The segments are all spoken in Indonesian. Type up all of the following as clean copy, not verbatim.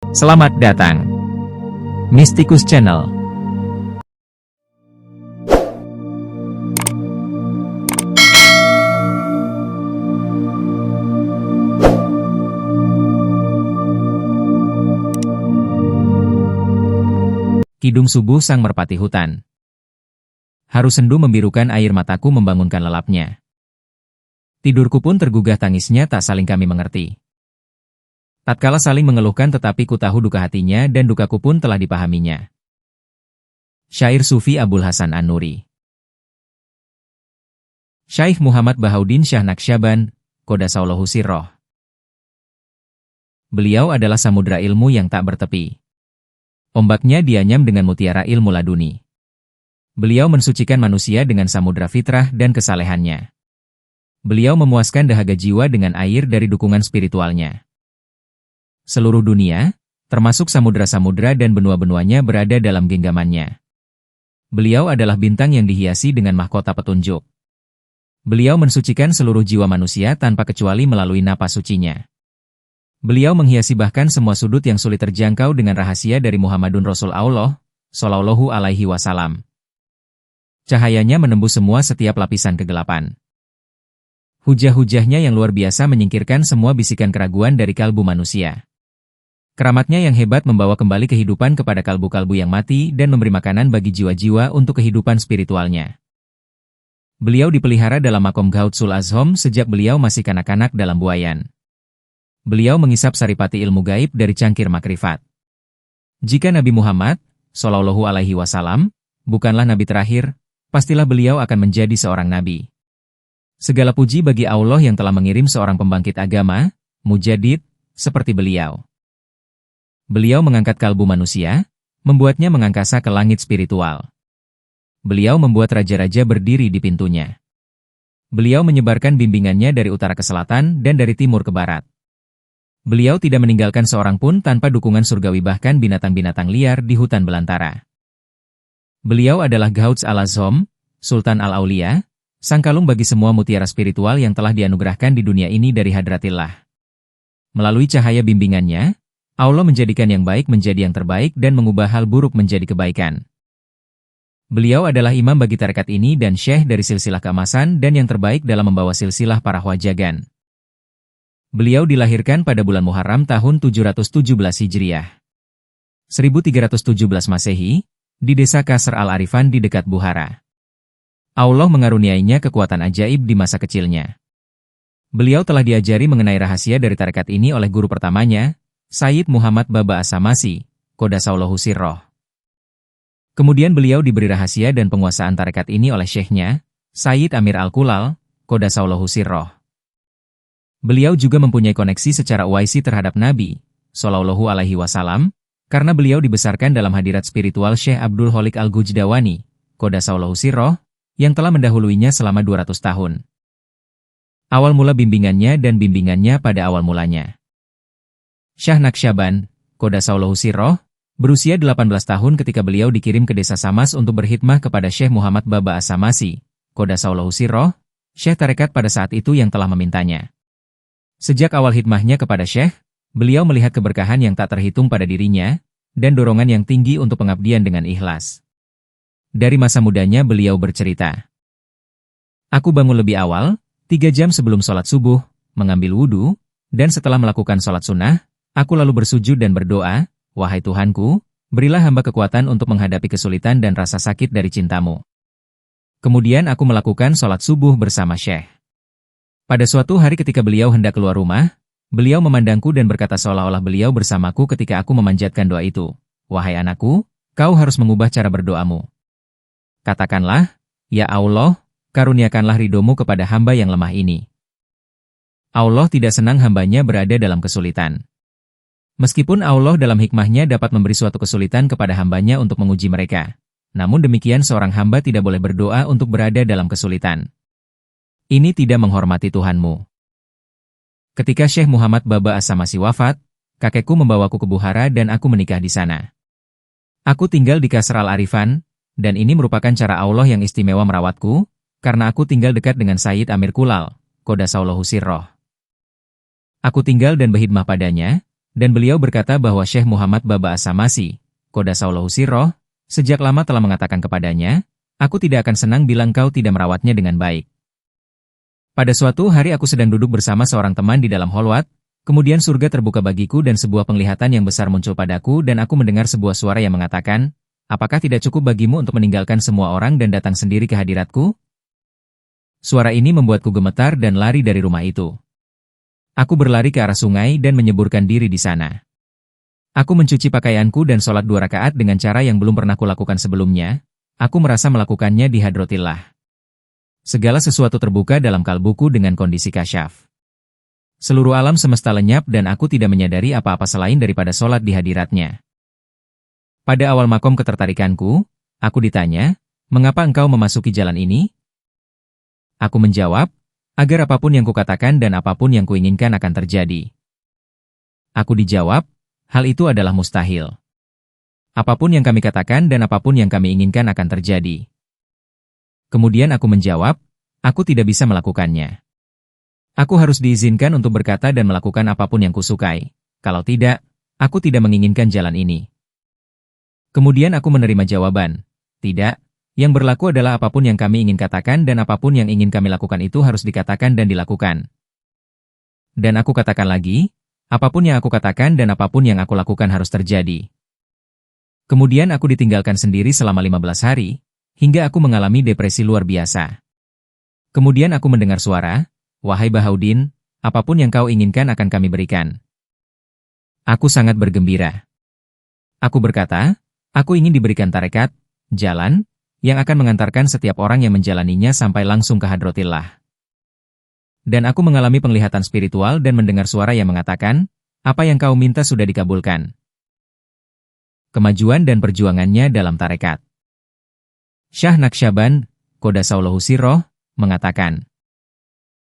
Selamat datang, Mystikus Channel. Kidung subuh sang merpati hutan. Haru sendu membirukan air mataku membangunkan lelapnya. Tidurku pun tergugah tangisnya tak saling kami mengerti. Tatkala saling mengeluhkan tetapi ku tahu duka hatinya dan dukaku pun telah dipahaminya. Syair Sufi Abul Hasan An-Nuri. Syaikh Muhammad Bahauddin Shah Naqsyaband, Qodasaulahu Sirroh. Beliau adalah samudra ilmu yang tak bertepi. Ombaknya dianyam dengan mutiara ilmu laduni. Beliau mensucikan manusia dengan samudra fitrah dan kesalehannya. Beliau memuaskan dahaga jiwa dengan air dari dukungan spiritualnya. Seluruh dunia, termasuk samudra-samudra dan benua-benuanya berada dalam genggamannya. Beliau adalah bintang yang dihiasi dengan mahkota petunjuk. Beliau mensucikan seluruh jiwa manusia tanpa kecuali melalui napas sucinya. Beliau menghiasi bahkan semua sudut yang sulit terjangkau dengan rahasia dari Muhammadun Rasul Allah, Shallallahu Alaihi Wasallam. Cahayanya menembus semua setiap lapisan kegelapan. Hujah-hujahnya yang luar biasa menyingkirkan semua bisikan keraguan dari kalbu manusia. Keramatnya yang hebat membawa kembali kehidupan kepada kalbu-kalbu yang mati dan memberi makanan bagi jiwa-jiwa untuk kehidupan spiritualnya. Beliau dipelihara dalam makom Gautsul Azham sejak beliau masih kanak-kanak dalam buayan. Beliau mengisap saripati ilmu gaib dari cangkir makrifat. Jika Nabi Muhammad, Shallallahu Alaihi Wasallam, bukanlah nabi terakhir, pastilah beliau akan menjadi seorang nabi. Segala puji bagi Allah yang telah mengirim seorang pembangkit agama, Mujaddid, seperti beliau. Beliau mengangkat kalbu manusia, membuatnya mengangkasa ke langit spiritual. Beliau membuat raja-raja berdiri di pintunya. Beliau menyebarkan bimbingannya dari utara ke selatan dan dari timur ke barat. Beliau tidak meninggalkan seorang pun tanpa dukungan surgawi bahkan binatang-binatang liar di hutan belantara. Beliau adalah Gauts al-Azham, Sultan al-Aulia, sang kalung bagi semua mutiara spiritual yang telah dianugerahkan di dunia ini dari hadratillah. Melalui cahaya bimbingannya, Allah menjadikan yang baik menjadi yang terbaik dan mengubah hal buruk menjadi kebaikan. Beliau adalah imam bagi tarekat ini dan syekh dari silsilah keemasan dan yang terbaik dalam membawa silsilah para khwajagan. Beliau dilahirkan pada bulan Muharram tahun 717 Hijriah. 1317 Masehi, di desa Kasr al-Arifan di dekat Buhara. Allah mengaruniainya kekuatan ajaib di masa kecilnya. Beliau telah diajari mengenai rahasia dari tarekat ini oleh guru pertamanya, Sayyid Muhammad Baba As-Samasi, Qodasaulahu Sirroh. Kemudian beliau diberi rahasia dan penguasaan tarekat ini oleh syekhnya, Sayyid Amir Al-Kulal, Qodasaulahu Sirroh. Beliau juga mempunyai koneksi secara uwaisi terhadap Nabi, Shallallahu Alaihi Wasallam, karena beliau dibesarkan dalam hadirat spiritual Syekh Abdul Khaliq Al-Gujdawani, Qodasaulahu Sirroh, yang telah mendahuluinya selama 200 tahun. Awal mula bimbingannya dan bimbingannya pada awal mulanya. Shah Naqsyaband, Qodasaulahu Sirroh, berusia 18 tahun ketika beliau dikirim ke desa Samas untuk berkhidmah kepada Syekh Muhammad Baba As-Samasi, Qodasaulahu Sirroh, Syekh tarekat pada saat itu yang telah memintanya. Sejak awal khidmahnya kepada Syekh, beliau melihat keberkahan yang tak terhitung pada dirinya, dan dorongan yang tinggi untuk pengabdian dengan ikhlas. Dari masa mudanya beliau bercerita, "Aku bangun lebih awal, 3 jam sebelum sholat subuh, mengambil wudhu, dan setelah melakukan sholat sunnah, aku lalu bersujud dan berdoa, wahai Tuhanku, berilah hamba kekuatan untuk menghadapi kesulitan dan rasa sakit dari cintamu." Kemudian aku melakukan sholat subuh bersama Syekh. Pada suatu hari ketika beliau hendak keluar rumah, beliau memandangku dan berkata seolah-olah beliau bersamaku ketika aku memanjatkan doa itu, "Wahai anakku, kau harus mengubah cara berdoamu. Katakanlah, ya Allah, karuniakanlah ridhomu kepada hamba yang lemah ini." Allah tidak senang hambanya berada dalam kesulitan. Meskipun Allah dalam hikmahnya dapat memberi suatu kesulitan kepada hambanya untuk menguji mereka, namun demikian seorang hamba tidak boleh berdoa untuk berada dalam kesulitan. Ini tidak menghormati Tuhanmu. Ketika Syekh Muhammad Baba As-Samasi wafat, kakekku membawaku ke Buhara dan aku menikah di sana. Aku tinggal di Kasr al-Arifan, dan ini merupakan cara Allah yang istimewa merawatku, karena aku tinggal dekat dengan Sayyid Amir Kulal, Qodasaulahu Sirroh. Aku tinggal dan berkhidmah padanya, Dan beliau berkata bahwa Syekh Muhammad Baba As-Samasi, Qodasaulahu sirroh, sejak lama telah mengatakan kepadanya, aku tidak akan senang bila engkau tidak merawatnya dengan baik. Pada suatu hari aku sedang duduk bersama seorang teman di dalam holwat, kemudian surga terbuka bagiku dan sebuah penglihatan yang besar muncul padaku dan aku mendengar sebuah suara yang mengatakan, apakah tidak cukup bagimu untuk meninggalkan semua orang dan datang sendiri ke hadiratku? Suara ini membuatku gemetar dan lari dari rumah itu. Aku berlari ke arah sungai dan menyeburkan diri di sana. Aku mencuci pakaianku dan sholat 2 rakaat dengan cara yang belum pernah kulakukan sebelumnya. Aku merasa melakukannya di Hadratillah. Segala sesuatu terbuka dalam kalbuku dengan kondisi kasyaf. Seluruh alam semesta lenyap dan aku tidak menyadari apa-apa selain daripada sholat di hadiratnya. Pada awal makom ketertarikanku, aku ditanya, mengapa engkau memasuki jalan ini? Aku menjawab, agar apapun yang kukatakan dan apapun yang kuinginkan akan terjadi. Aku dijawab, hal itu adalah mustahil. Apapun yang kami katakan dan apapun yang kami inginkan akan terjadi. Kemudian aku menjawab, aku tidak bisa melakukannya. Aku harus diizinkan untuk berkata dan melakukan apapun yang kusukai. Kalau tidak, aku tidak menginginkan jalan ini. Kemudian aku menerima jawaban, tidak, yang berlaku adalah apapun yang kami ingin katakan dan apapun yang ingin kami lakukan itu harus dikatakan dan dilakukan. Dan aku katakan lagi, apapun yang aku katakan dan apapun yang aku lakukan harus terjadi. Kemudian aku ditinggalkan sendiri selama 15 hari, hingga aku mengalami depresi luar biasa. Kemudian aku mendengar suara, wahai Bahaudin, apapun yang kau inginkan akan kami berikan. Aku sangat bergembira. Aku berkata, aku ingin diberikan tarekat, jalan, yang akan mengantarkan setiap orang yang menjalaninya sampai langsung ke Hadratillah. Dan aku mengalami penglihatan spiritual dan mendengar suara yang mengatakan, apa yang kau minta sudah dikabulkan. Kemajuan dan perjuangannya dalam tarekat. Syah Naqsyaband, Qodasaulahu sirroh, mengatakan,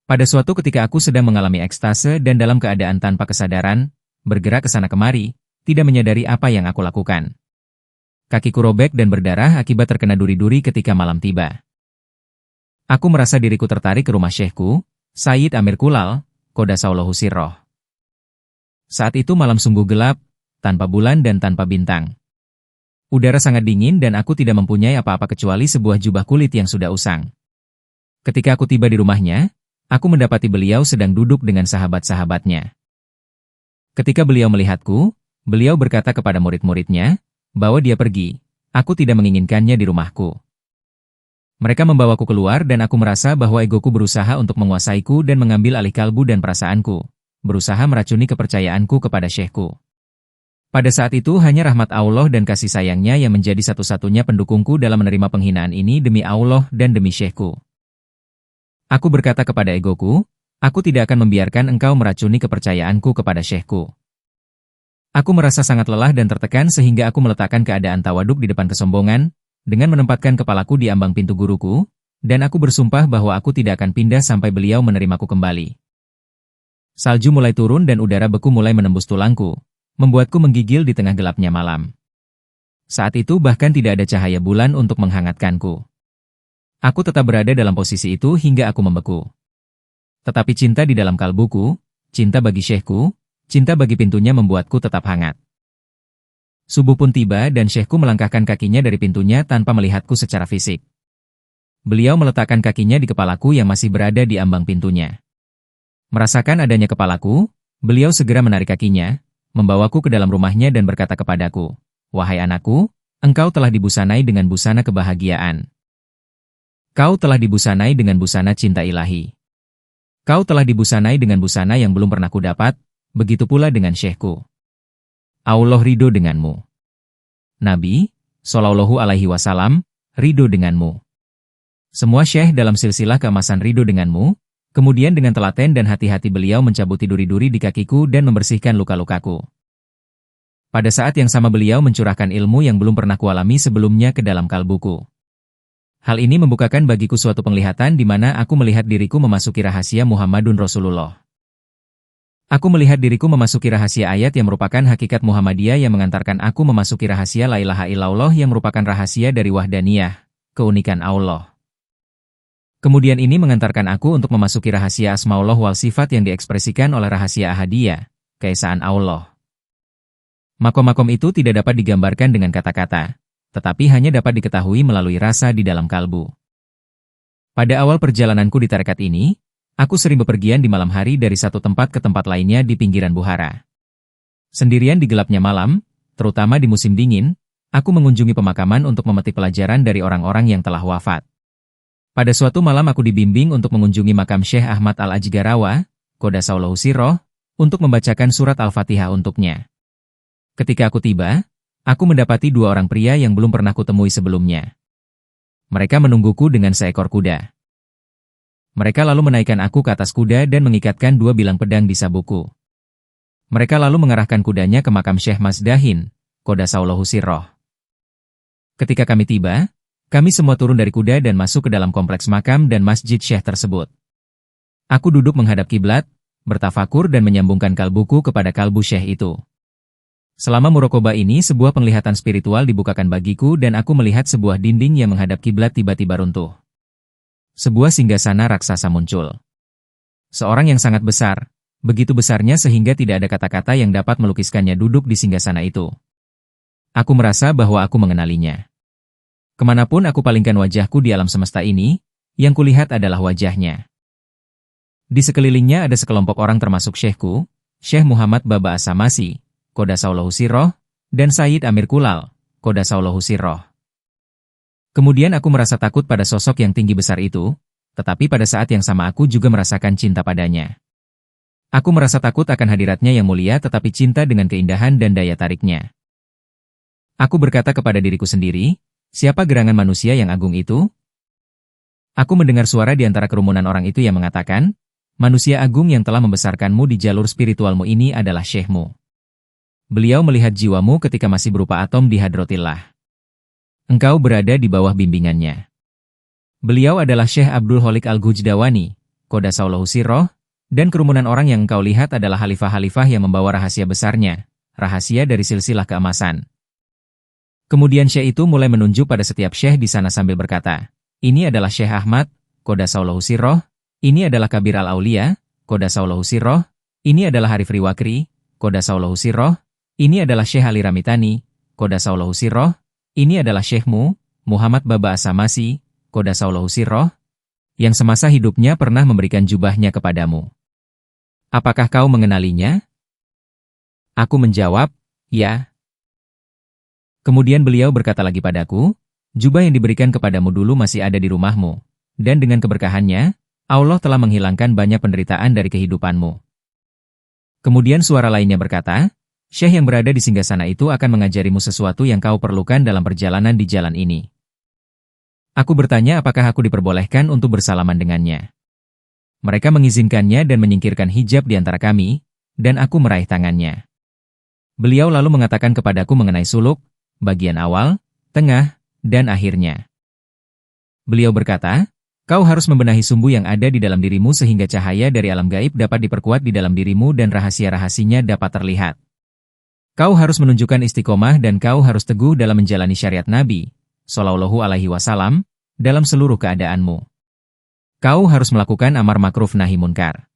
pada suatu ketika aku sedang mengalami ekstase dan dalam keadaan tanpa kesadaran, bergerak ke sana kemari, tidak menyadari apa yang aku lakukan. Kakiku robek dan berdarah akibat terkena duri-duri ketika malam tiba. Aku merasa diriku tertarik ke rumah syekhku, Sayyid Amir Kulal, Qodasaulahu sirroh. Saat itu malam sungguh gelap, tanpa bulan dan tanpa bintang. Udara sangat dingin dan aku tidak mempunyai apa-apa kecuali sebuah jubah kulit yang sudah usang. Ketika aku tiba di rumahnya, aku mendapati beliau sedang duduk dengan sahabat-sahabatnya. Ketika beliau melihatku, beliau berkata kepada murid-muridnya, bahwa dia pergi, aku tidak menginginkannya di rumahku. Mereka membawaku keluar dan aku merasa bahwa egoku berusaha untuk menguasaiku dan mengambil alih kalbu dan perasaanku, berusaha meracuni kepercayaanku kepada syekhku. Pada saat itu hanya rahmat Allah dan kasih sayangnya yang menjadi satu-satunya pendukungku dalam menerima penghinaan ini demi Allah dan demi syekhku. Aku berkata kepada egoku, aku tidak akan membiarkan engkau meracuni kepercayaanku kepada syekhku. Aku merasa sangat lelah dan tertekan sehingga aku meletakkan keadaan tawaduk di depan kesombongan, dengan menempatkan kepalaku di ambang pintu guruku, dan aku bersumpah bahwa aku tidak akan pindah sampai beliau menerimaku kembali. Salju mulai turun dan udara beku mulai menembus tulangku, membuatku menggigil di tengah gelapnya malam. Saat itu bahkan tidak ada cahaya bulan untuk menghangatkanku. Aku tetap berada dalam posisi itu hingga aku membeku. Tetapi cinta di dalam kalbuku, cinta bagi syekhku, cinta bagi pintunya membuatku tetap hangat. Subuh pun tiba dan syekhku melangkahkan kakinya dari pintunya tanpa melihatku secara fisik. Beliau meletakkan kakinya di kepalaku yang masih berada di ambang pintunya. Merasakan adanya kepalaku, beliau segera menarik kakinya, membawaku ke dalam rumahnya dan berkata kepadaku, wahai anakku, engkau telah dibusanai dengan busana kebahagiaan. Kau telah dibusanai dengan busana cinta ilahi. Kau telah dibusanai dengan busana yang belum pernah kudapat, begitu pula dengan syekhku. Allah ridho denganmu. Nabi, Shallallahu Alaihi Wasallam, ridho denganmu. Semua syekh dalam silsilah keemasan ridho denganmu, kemudian dengan telaten dan hati-hati beliau mencabuti duri-duri di kakiku dan membersihkan luka-lukaku. Pada saat yang sama beliau mencurahkan ilmu yang belum pernah kualami sebelumnya ke dalam kalbuku. Hal ini membukakan bagiku suatu penglihatan di mana aku melihat diriku memasuki rahasia Muhammadun Rasulullah. Aku melihat diriku memasuki rahasia ayat yang merupakan hakikat Muhammadiyah yang mengantarkan aku memasuki rahasia La ilaha illallah yang merupakan rahasia dari wahdaniyah, keunikan Allah. Kemudian ini mengantarkan aku untuk memasuki rahasia Asmaullah wal Sifat yang diekspresikan oleh rahasia Ahadiyah, keesaan Allah. Makom-makom itu tidak dapat digambarkan dengan kata-kata, tetapi hanya dapat diketahui melalui rasa di dalam kalbu. Pada awal perjalananku di tarekat ini, aku sering bepergian di malam hari dari satu tempat ke tempat lainnya di pinggiran Bukhara. Sendirian di gelapnya malam, terutama di musim dingin, aku mengunjungi pemakaman untuk memetik pelajaran dari orang-orang yang telah wafat. Pada suatu malam aku dibimbing untuk mengunjungi makam Syekh Ahmad Al-Ajgarawa, Qodasaulahu Sirroh, untuk membacakan surat Al-Fatihah untuknya. Ketika aku tiba, aku mendapati dua orang pria yang belum pernah kutemui sebelumnya. Mereka menungguku dengan seekor kuda. Mereka lalu menaikkan aku ke atas kuda dan mengikatkan dua bilang pedang di sabuku. Mereka lalu mengarahkan kudanya ke makam Syekh Masdahin, Qodasaulahu Sirroh. Ketika kami tiba, kami semua turun dari kuda dan masuk ke dalam kompleks makam dan masjid Syekh tersebut. Aku duduk menghadap kiblat, bertafakur dan menyambungkan kalbuku kepada kalbu Syekh itu. Selama murokoba ini sebuah penglihatan spiritual dibukakan bagiku dan aku melihat sebuah dinding yang menghadap kiblat tiba-tiba runtuh. Sebuah singgasana raksasa muncul. Seorang yang sangat besar, begitu besarnya sehingga tidak ada kata-kata yang dapat melukiskannya duduk di singgasana itu. Aku merasa bahwa aku mengenalinya. Kemanapun aku palingkan wajahku di alam semesta ini, yang kulihat adalah wajahnya. Di sekelilingnya ada sekelompok orang termasuk Syekhku, Syekh Muhammad Baba As-Samasi, Qodasaulahu Sirroh, dan Sayyid Amir Kulal, Qodasaulahu Sirroh. Kemudian aku merasa takut pada sosok yang tinggi besar itu, tetapi pada saat yang sama aku juga merasakan cinta padanya. Aku merasa takut akan hadiratnya yang mulia tetapi cinta dengan keindahan dan daya tariknya. Aku berkata kepada diriku sendiri, siapa gerangan manusia yang agung itu? Aku mendengar suara di antara kerumunan orang itu yang mengatakan, manusia agung yang telah membesarkanmu di jalur spiritualmu ini adalah Syekhmu. Beliau melihat jiwamu ketika masih berupa atom di Hadrotillah. Engkau berada di bawah bimbingannya. Beliau adalah Syekh Abdul Holik Al-Gujdawani, Qodasaulahu Sirroh, dan kerumunan orang yang engkau lihat adalah khalifah-khalifah yang membawa rahasia besarnya, rahasia dari silsilah keemasan. Kemudian Syekh itu mulai menunjuk pada setiap Syekh di sana sambil berkata, ini adalah Syekh Ahmad, Qodasaulahu Sirroh, ini adalah Kabir Al-Aulia, Qodasaulahu Sirroh, ini adalah Harif Riwakri, Qodasaulahu Sirroh, ini adalah Syekh Ali Ramitani, Qodasaulahu Sirroh, ini adalah Syekhmu, Muhammad Baba As-Samasi, Qodasaulahu Sirroh, yang semasa hidupnya pernah memberikan jubahnya kepadamu. Apakah kau mengenalinya? Aku menjawab, ya. Kemudian beliau berkata lagi padaku, jubah yang diberikan kepadamu dulu masih ada di rumahmu, dan dengan keberkahannya, Allah telah menghilangkan banyak penderitaan dari kehidupanmu. Kemudian suara lainnya berkata, Syekh yang berada di singgasana itu akan mengajarimu sesuatu yang kau perlukan dalam perjalanan di jalan ini. Aku bertanya apakah aku diperbolehkan untuk bersalaman dengannya. Mereka mengizinkannya dan menyingkirkan hijab di antara kami, dan aku meraih tangannya. Beliau lalu mengatakan kepadaku mengenai suluk, bagian awal, tengah, dan akhirnya. Beliau berkata, kau harus membenahi sumbu yang ada di dalam dirimu sehingga cahaya dari alam gaib dapat diperkuat di dalam dirimu dan rahasia-rahasinya dapat terlihat. Kau harus menunjukkan istiqomah dan kau harus teguh dalam menjalani syariat Nabi, Shallallahu Alaihi Wasallam, dalam seluruh keadaanmu. Kau harus melakukan amar makruf nahi munkar.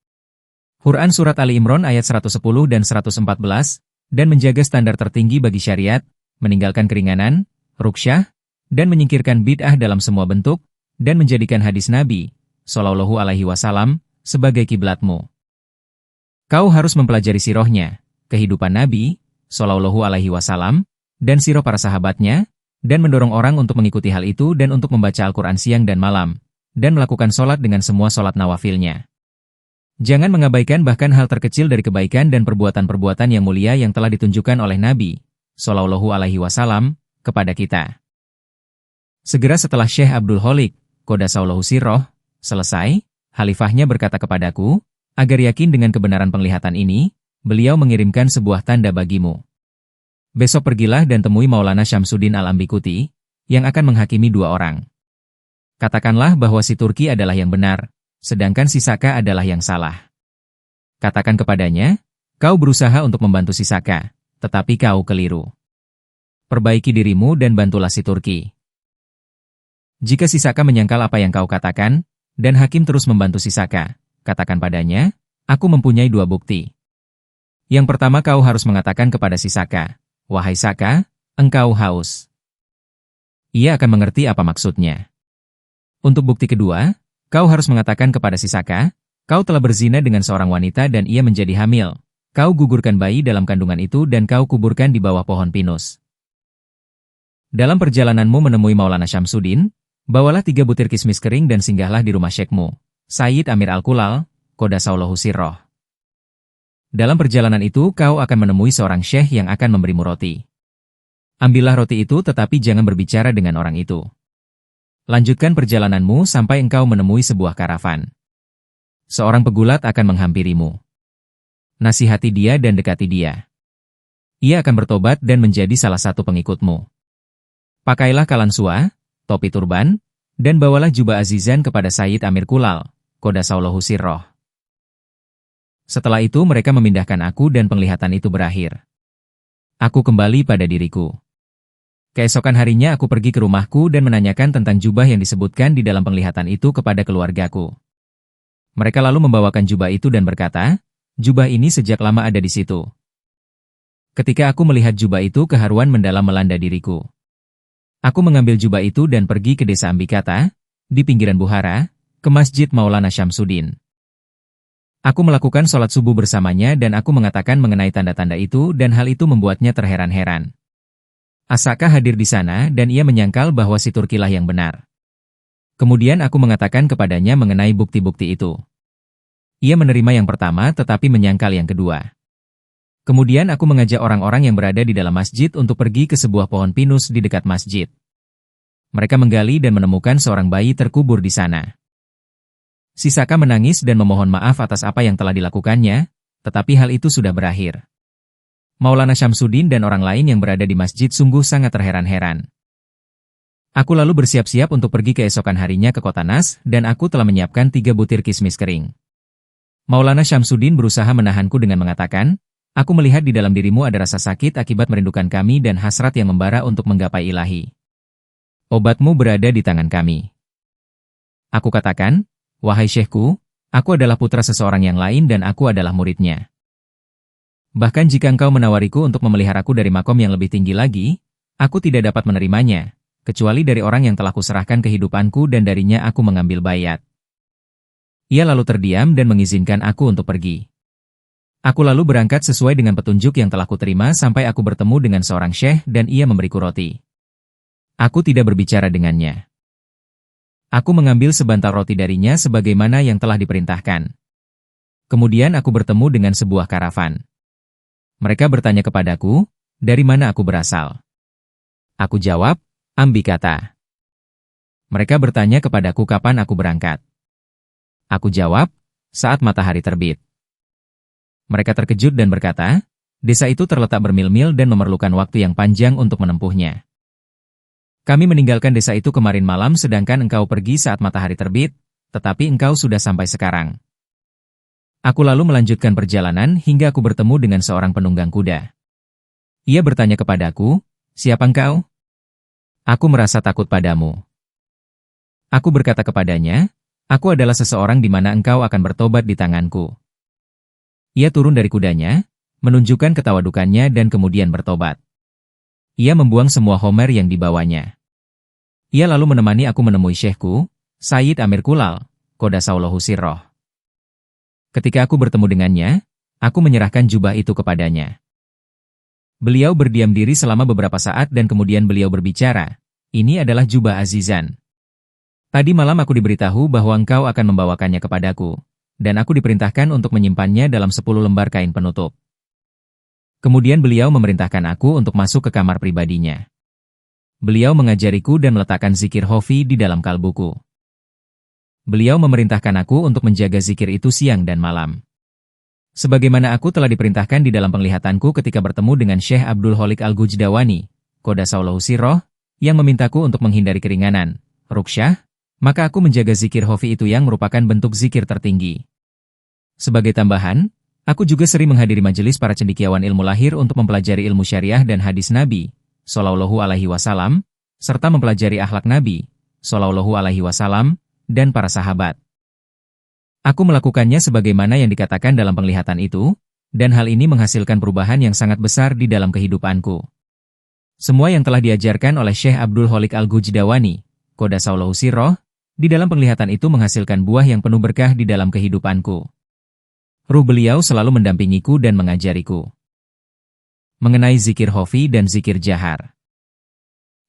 Quran Surat Ali Imran ayat 110 dan 114, dan menjaga standar tertinggi bagi syariat, meninggalkan keringanan, ruksyah, dan menyingkirkan bid'ah dalam semua bentuk, dan menjadikan hadis Nabi, Shallallahu Alaihi Wasallam, sebagai kiblatmu. Kau harus mempelajari sirohnya, kehidupan Nabi, Shallallahu Alaihi Wasallam, dan siroh para sahabatnya, dan mendorong orang untuk mengikuti hal itu dan untuk membaca Al-Quran siang dan malam, dan melakukan sholat dengan semua sholat nawafilnya. Jangan mengabaikan bahkan hal terkecil dari kebaikan dan perbuatan-perbuatan yang mulia yang telah ditunjukkan oleh Nabi, Shallallahu Alaihi Wasallam, kepada kita. Segera setelah Syekh Abdul Holik, Qodasaulahu Sirroh, selesai, khalifahnya berkata kepadaku, agar yakin dengan kebenaran penglihatan ini, beliau mengirimkan sebuah tanda bagimu. Besok pergilah dan temui Maulana Syamsuddin Al-Ambikuti, yang akan menghakimi dua orang. Katakanlah bahwa si Turki adalah yang benar, sedangkan si Saka adalah yang salah. Katakan kepadanya, kau berusaha untuk membantu si Saka, tetapi kau keliru. Perbaiki dirimu dan bantulah si Turki. Jika si Saka menyangkal apa yang kau katakan, dan hakim terus membantu si Saka, katakan padanya, aku mempunyai dua bukti. Yang pertama kau harus mengatakan kepada si Saka, Wahai Saka, engkau haus. Ia akan mengerti apa maksudnya. Untuk bukti kedua, kau harus mengatakan kepada si Saka, kau telah berzina dengan seorang wanita dan ia menjadi hamil. Kau gugurkan bayi dalam kandungan itu dan kau kuburkan di bawah pohon pinus. Dalam perjalananmu menemui Maulana Syamsuddin, bawalah 3 butir kismis kering dan singgahlah di rumah syekhmu, Sayyid Amir Al-Kulal, Qodasaulahu sirroh. Dalam perjalanan itu kau akan menemui seorang syekh yang akan memberimu roti. Ambillah roti itu tetapi jangan berbicara dengan orang itu. Lanjutkan perjalananmu sampai engkau menemui sebuah karavan. Seorang pegulat akan menghampirimu. Nasihati dia dan dekati dia. Ia akan bertobat dan menjadi salah satu pengikutmu. Pakailah kalansua, topi turban, dan bawalah jubah azizan kepada Sayyid Amir Kulal, Qodasaulahu sirroh. Setelah itu mereka memindahkan aku dan penglihatan itu berakhir. Aku kembali pada diriku. Keesokan harinya aku pergi ke rumahku dan menanyakan tentang jubah yang disebutkan di dalam penglihatan itu kepada keluargaku. Mereka lalu membawakan jubah itu dan berkata, jubah ini sejak lama ada di situ. Ketika aku melihat jubah itu, keharuan mendalam melanda diriku. Aku mengambil jubah itu dan pergi ke desa Ambikata, di pinggiran Buhara, ke Masjid Maulana Syamsuddin. Aku melakukan sholat subuh bersamanya dan aku mengatakan mengenai tanda-tanda itu dan hal itu membuatnya terheran-heran. Asaka hadir di sana dan ia menyangkal bahwa si Turkilah yang benar. Kemudian aku mengatakan kepadanya mengenai bukti-bukti itu. Ia menerima yang pertama tetapi menyangkal yang kedua. Kemudian aku mengajak orang-orang yang berada di dalam masjid untuk pergi ke sebuah pohon pinus di dekat masjid. Mereka menggali dan menemukan seorang bayi terkubur di sana. Si Saka menangis dan memohon maaf atas apa yang telah dilakukannya, tetapi hal itu sudah berakhir. Maulana Syamsuddin dan orang lain yang berada di masjid sungguh sangat terheran-heran. Aku lalu bersiap-siap untuk pergi keesokan harinya ke kota Nas dan aku telah menyiapkan 3 butir kismis kering. Maulana Syamsuddin berusaha menahanku dengan mengatakan, aku melihat di dalam dirimu ada rasa sakit akibat merindukan kami dan hasrat yang membara untuk menggapai ilahi. Obatmu berada di tangan kami. Aku katakan, wahai syekhku, aku adalah putra seseorang yang lain dan aku adalah muridnya. Bahkan jika engkau menawariku untuk memeliharaku dari makom yang lebih tinggi lagi, aku tidak dapat menerimanya, kecuali dari orang yang telah kuserahkan kehidupanku dan darinya aku mengambil baiat. Ia lalu terdiam dan mengizinkan aku untuk pergi. Aku lalu berangkat sesuai dengan petunjuk yang telah kuterima sampai aku bertemu dengan seorang syekh dan ia memberiku roti. Aku tidak berbicara dengannya. Aku mengambil sebantal roti darinya sebagaimana yang telah diperintahkan. Kemudian aku bertemu dengan sebuah karavan. Mereka bertanya kepadaku, dari mana aku berasal? Aku jawab, Ambikata. Mereka bertanya kepadaku kapan aku berangkat. Aku jawab, saat matahari terbit. Mereka terkejut dan berkata, desa itu terletak bermil-mil dan memerlukan waktu yang panjang untuk menempuhnya. Kami meninggalkan desa itu kemarin malam sedangkan engkau pergi saat matahari terbit, tetapi engkau sudah sampai sekarang. Aku lalu melanjutkan perjalanan hingga aku bertemu dengan seorang penunggang kuda. Ia bertanya kepadaku, siapa engkau? Aku merasa takut padamu. Aku berkata kepadanya, aku adalah seseorang di mana engkau akan bertobat di tanganku. Ia turun dari kudanya, menunjukkan ketawadukannya dan kemudian bertobat. Ia membuang semua homer yang dibawanya. Ia lalu menemani aku menemui syekhku, Sayyid Amir Kulal, Qodasaulahu sirroh. Ketika aku bertemu dengannya, aku menyerahkan jubah itu kepadanya. Beliau berdiam diri selama beberapa saat dan kemudian beliau berbicara, ini adalah jubah azizan. Tadi malam aku diberitahu bahwa engkau akan membawakannya kepadaku. Dan aku diperintahkan untuk menyimpannya dalam 10 lembar kain penutup. Kemudian beliau memerintahkan aku untuk masuk ke kamar pribadinya. Beliau mengajariku dan meletakkan zikir hofi di dalam kalbuku. Beliau memerintahkan aku untuk menjaga zikir itu siang dan malam. Sebagaimana aku telah diperintahkan di dalam penglihatanku ketika bertemu dengan Syekh Abdul Holik Al-Gujdawani, Qodasaulahu sirroh, yang memintaku untuk menghindari keringanan, ruksyah, maka aku menjaga zikir hofi itu yang merupakan bentuk zikir tertinggi. Sebagai tambahan, aku juga sering menghadiri majelis para cendekiawan ilmu lahir untuk mempelajari ilmu syariah dan hadis Nabi, Shallallahu Alaihi Wasallam, serta mempelajari akhlak Nabi, Shallallahu Alaihi Wasallam, dan para sahabat. Aku melakukannya sebagaimana yang dikatakan dalam penglihatan itu, dan hal ini menghasilkan perubahan yang sangat besar di dalam kehidupanku. Semua yang telah diajarkan oleh Syekh Abdul Khalik Al-Ghujdawani, Qodasaulahu sirroh, di dalam penglihatan itu menghasilkan buah yang penuh berkah di dalam kehidupanku. Ruh beliau selalu mendampingiku dan mengajariku mengenai zikir hofi dan zikir jahar.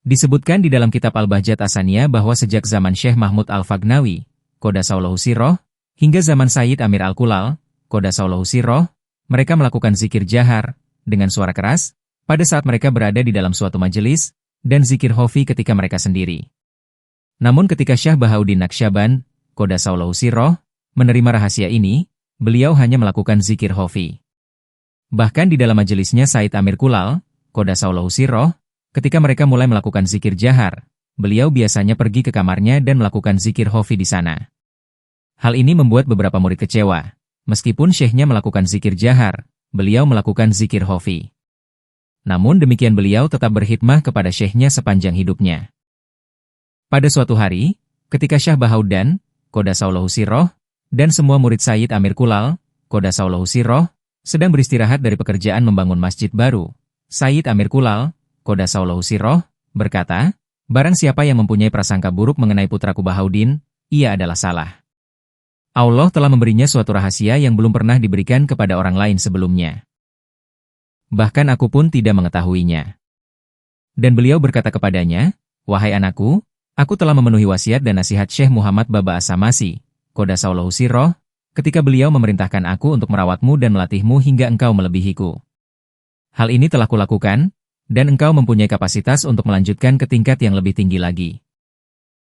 Disebutkan di dalam kitab Al-Bahjat Asaniyah bahwa sejak zaman Syekh Mahmud Al-Fagnawi, Qodasaulahu sirroh, hingga zaman Sayyid Amir Al-Kulal, Qodasaulahu sirroh, mereka melakukan zikir jahar dengan suara keras pada saat mereka berada di dalam suatu majelis, dan zikir hofi ketika mereka sendiri. Namun ketika Syekh Bahauddin Naqsyaband, Qodasaulahu sirroh, menerima rahasia ini, beliau hanya melakukan zikir hofi. Bahkan di dalam majelisnya Said Amir Kulal, Qodasaulahu sirroh, ketika mereka mulai melakukan zikir jahar, beliau biasanya pergi ke kamarnya dan melakukan zikir hofi di sana. Hal ini membuat beberapa murid kecewa. Meskipun syekhnya melakukan zikir jahar, beliau melakukan zikir hofi. Namun demikian beliau tetap berkhidmah kepada syekhnya sepanjang hidupnya. Pada suatu hari, ketika Syekh Bahauddin, Qodasaulahu sirroh, dan semua murid Sayyid Amir Kulal, Qodasaulahu sirroh, sedang beristirahat dari pekerjaan membangun masjid baru, Sayyid Amir Kulal, Qodasaulahu sirroh, berkata, barang siapa yang mempunyai prasangka buruk mengenai putraku Bahauddin, ia adalah salah. Allah telah memberinya suatu rahasia yang belum pernah diberikan kepada orang lain sebelumnya. Bahkan aku pun tidak mengetahuinya. Dan beliau berkata kepadanya, wahai anakku, aku telah memenuhi wasiat dan nasihat Syekh Muhammad Baba As-Samasi, Qodasaulahu sirroh, ketika beliau memerintahkan aku untuk merawatmu dan melatihmu hingga engkau melebihiku. Hal ini telah kulakukan, dan engkau mempunyai kapasitas untuk melanjutkan ke tingkat yang lebih tinggi lagi.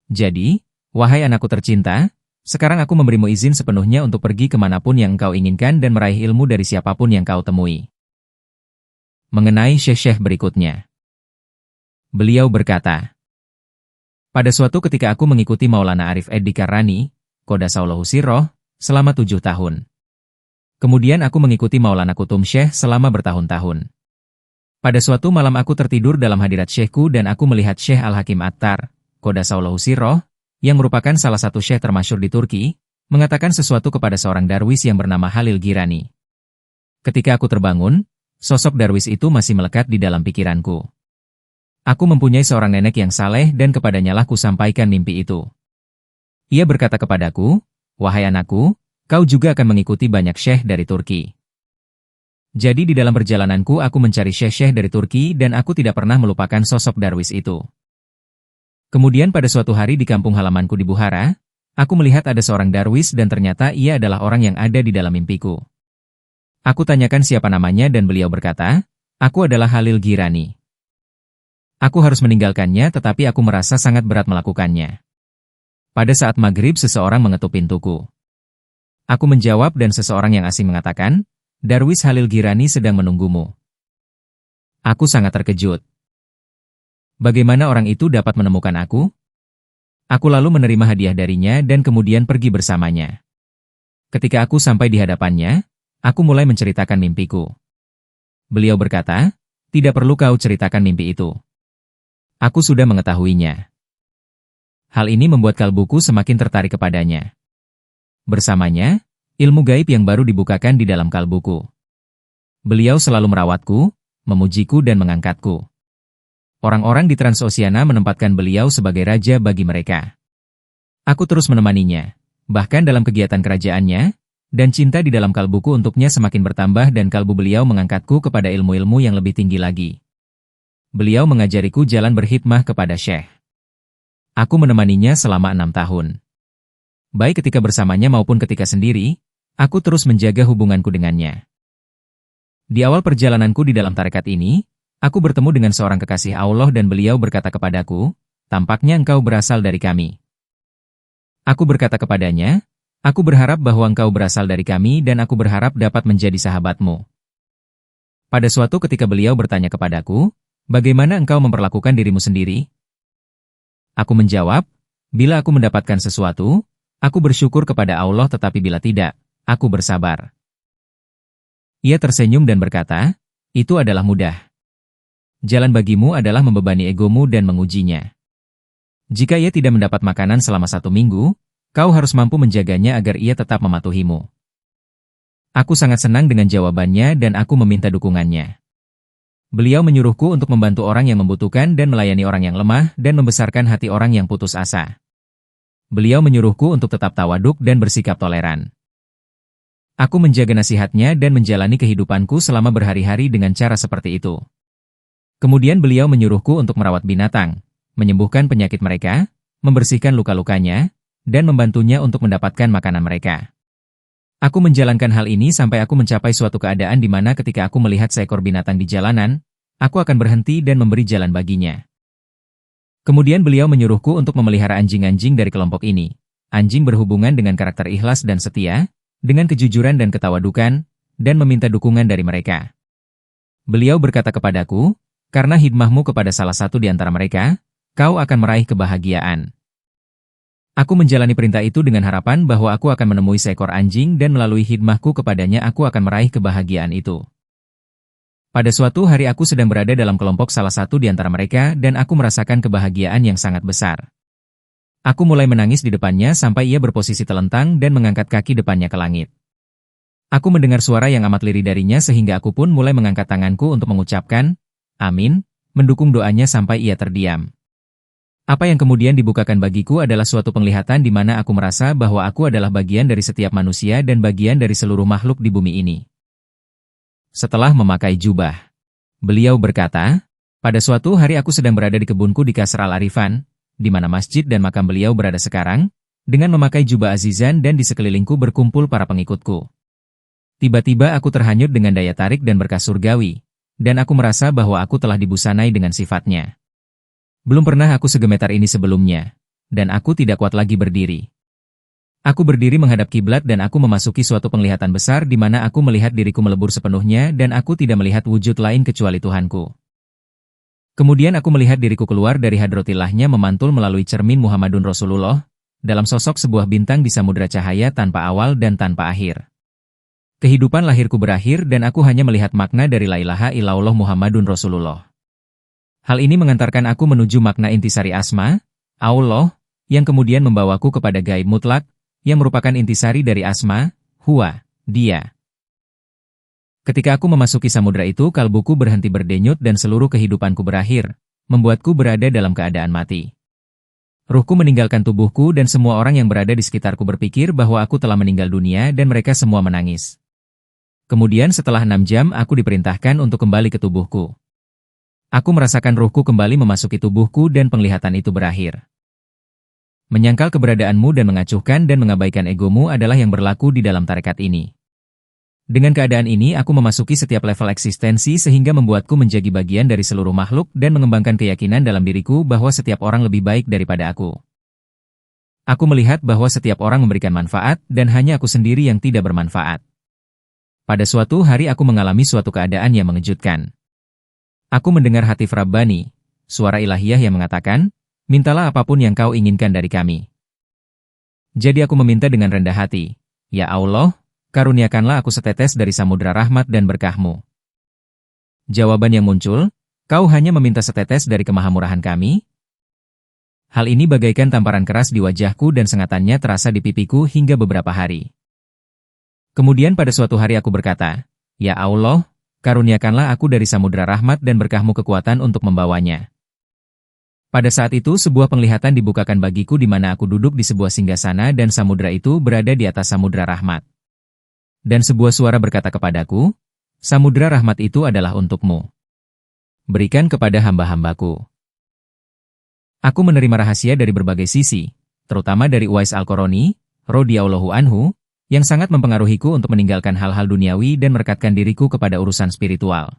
Jadi, wahai anakku tercinta, sekarang aku memberimu izin sepenuhnya untuk pergi kemanapun yang engkau inginkan dan meraih ilmu dari siapapun yang kau temui. Mengenai syekh-syekh berikutnya. Beliau berkata, pada suatu ketika aku mengikuti Maulana Arif Edi Karani, Qodasaulahu sirroh, selama 7 tahun. Kemudian aku mengikuti Maulana Kutum Syekh selama bertahun-tahun. Pada suatu malam aku tertidur dalam hadirat syekhku dan aku melihat Syekh Al-Hakim Attar, Qodasaulahu sirroh, yang merupakan salah satu syekh termasyhur di Turki, mengatakan sesuatu kepada seorang darwis yang bernama Halil Girani. Ketika aku terbangun, sosok darwis itu masih melekat di dalam pikiranku. Aku mempunyai seorang nenek yang saleh dan kepadanya lah kusampaikan mimpi itu. Ia berkata kepadaku, wahai anakku, kau juga akan mengikuti banyak syekh dari Turki. Jadi di dalam perjalananku aku mencari syekh-syekh dari Turki dan aku tidak pernah melupakan sosok darwis itu. Kemudian pada suatu hari di kampung halamanku di Bukhara, aku melihat ada seorang darwis dan ternyata ia adalah orang yang ada di dalam mimpiku. Aku tanyakan siapa namanya dan beliau berkata, aku adalah Halil Girani. Aku harus meninggalkannya tetapi aku merasa sangat berat melakukannya. Pada saat maghrib seseorang mengetuk pintuku. Aku menjawab dan seseorang yang asing mengatakan, Darwis Halil Girani sedang menunggumu. Aku sangat terkejut. Bagaimana orang itu dapat menemukan aku? Aku lalu menerima hadiah darinya dan kemudian pergi bersamanya. Ketika aku sampai di hadapannya, aku mulai menceritakan mimpiku. Beliau berkata, tidak perlu kau ceritakan mimpi itu. Aku sudah mengetahuinya. Hal ini membuat kalbuku semakin tertarik kepadanya. Bersamanya, ilmu gaib yang baru dibukakan di dalam kalbuku. Beliau selalu merawatku, memujiku dan mengangkatku. Orang-orang di Transoceana menempatkan beliau sebagai raja bagi mereka. Aku terus menemaninya, bahkan dalam kegiatan kerajaannya, dan cinta di dalam kalbuku untuknya semakin bertambah dan kalbu beliau mengangkatku kepada ilmu-ilmu yang lebih tinggi lagi. Beliau mengajariku jalan berkhidmah kepada Syekh. Aku menemaninya selama 6 tahun. Baik ketika bersamanya maupun ketika sendiri, aku terus menjaga hubunganku dengannya. Di awal perjalananku di dalam tarekat ini, aku bertemu dengan seorang kekasih Allah dan beliau berkata kepadaku, tampaknya engkau berasal dari kami. Aku berkata kepadanya, aku berharap bahwa engkau berasal dari kami dan aku berharap dapat menjadi sahabatmu. Pada suatu ketika beliau bertanya kepadaku, bagaimana engkau memperlakukan dirimu sendiri? Aku menjawab, bila aku mendapatkan sesuatu, aku bersyukur kepada Allah tetapi bila tidak, aku bersabar. Ia tersenyum dan berkata, itu adalah mudah. Jalan bagimu adalah membebani egomu dan mengujinya. Jika ia tidak mendapat makanan selama 1 minggu, kau harus mampu menjaganya agar ia tetap mematuhimu. Aku sangat senang dengan jawabannya dan aku meminta dukungannya. Beliau menyuruhku untuk membantu orang yang membutuhkan dan melayani orang yang lemah dan membesarkan hati orang yang putus asa. Beliau menyuruhku untuk tetap tawaduk dan bersikap toleran. Aku menjaga nasihatnya dan menjalani kehidupanku selama berhari-hari dengan cara seperti itu. Kemudian beliau menyuruhku untuk merawat binatang, menyembuhkan penyakit mereka, membersihkan luka-lukanya, dan membantunya untuk mendapatkan makanan mereka. Aku menjalankan hal ini sampai aku mencapai suatu keadaan di mana ketika aku melihat seekor binatang di jalanan, aku akan berhenti dan memberi jalan baginya. Kemudian beliau menyuruhku untuk memelihara anjing-anjing dari kelompok ini. Anjing berhubungan dengan karakter ikhlas dan setia, dengan kejujuran dan ketawadukan, dan meminta dukungan dari mereka. Beliau berkata kepadaku, karena hidmahmu kepada salah satu di antara mereka, kau akan meraih kebahagiaan. Aku menjalani perintah itu dengan harapan bahwa aku akan menemui seekor anjing dan melalui hidmahku kepadanya aku akan meraih kebahagiaan itu. Pada suatu hari aku sedang berada dalam kelompok salah satu di antara mereka dan aku merasakan kebahagiaan yang sangat besar. Aku mulai menangis di depannya sampai ia berposisi telentang dan mengangkat kaki depannya ke langit. Aku mendengar suara yang amat lirih darinya sehingga aku pun mulai mengangkat tanganku untuk mengucapkan, amin, mendukung doanya sampai ia terdiam. Apa yang kemudian dibukakan bagiku adalah suatu penglihatan di mana aku merasa bahwa aku adalah bagian dari setiap manusia dan bagian dari seluruh makhluk di bumi ini. Setelah memakai jubah, beliau berkata, pada suatu hari aku sedang berada di kebunku di Kasr Al-Arifan, di mana masjid dan makam beliau berada sekarang, dengan memakai jubah azizan dan di sekelilingku berkumpul para pengikutku. Tiba-tiba aku terhanyut dengan daya tarik dan berkah surgawi, dan aku merasa bahwa aku telah dibusanai dengan sifatnya. Belum pernah aku segemetar ini sebelumnya, dan aku tidak kuat lagi berdiri. Aku berdiri menghadap kiblat dan aku memasuki suatu penglihatan besar di mana aku melihat diriku melebur sepenuhnya dan aku tidak melihat wujud lain kecuali Tuhanku. Kemudian aku melihat diriku keluar dari hadrotilahnya memantul melalui cermin Muhammadun Rasulullah, dalam sosok sebuah bintang di samudera cahaya tanpa awal dan tanpa akhir. Kehidupan lahirku berakhir dan aku hanya melihat makna dari la ilaha illallah Muhammadun Rasulullah. Hal ini mengantarkan aku menuju makna intisari asma, Allah, yang kemudian membawaku kepada gaib mutlak, yang merupakan intisari dari asma, huwa, dia. Ketika aku memasuki samudera itu, kalbuku berhenti berdenyut dan seluruh kehidupanku berakhir, membuatku berada dalam keadaan mati. Ruhku meninggalkan tubuhku dan semua orang yang berada di sekitarku berpikir bahwa aku telah meninggal dunia dan mereka semua menangis. Kemudian setelah 6 jam aku diperintahkan untuk kembali ke tubuhku. Aku merasakan ruhku kembali memasuki tubuhku dan penglihatan itu berakhir. Menyangkal keberadaanmu dan mengacuhkan dan mengabaikan egomu adalah yang berlaku di dalam tarekat ini. Dengan keadaan ini aku memasuki setiap level eksistensi sehingga membuatku menjadi bagian dari seluruh makhluk dan mengembangkan keyakinan dalam diriku bahwa setiap orang lebih baik daripada aku. Aku melihat bahwa setiap orang memberikan manfaat dan hanya aku sendiri yang tidak bermanfaat. Pada suatu hari aku mengalami suatu keadaan yang mengejutkan. Aku mendengar hatif Rabbani, suara ilahiyah yang mengatakan, mintalah apapun yang kau inginkan dari kami. Jadi aku meminta dengan rendah hati, ya Allah, karuniakanlah aku setetes dari samudera rahmat dan berkah-Mu. Jawaban yang muncul, kau hanya meminta setetes dari kemahamurahan kami? Hal ini bagaikan tamparan keras di wajahku dan sengatannya terasa di pipiku hingga beberapa hari. Kemudian pada suatu hari aku berkata, ya Allah, karuniakanlah aku dari samudera rahmat dan berkah-Mu kekuatan untuk membawanya. Pada saat itu sebuah penglihatan dibukakan bagiku di mana aku duduk di sebuah singgasana dan samudera itu berada di atas samudera rahmat. Dan sebuah suara berkata kepadaku, samudera rahmat itu adalah untukmu. Berikan kepada hamba-hambaku. Aku menerima rahasia dari berbagai sisi, terutama dari Uwais Al-Qarani, radhiyallahu anhu, yang sangat mempengaruhiku untuk meninggalkan hal-hal duniawi dan merekatkan diriku kepada urusan spiritual.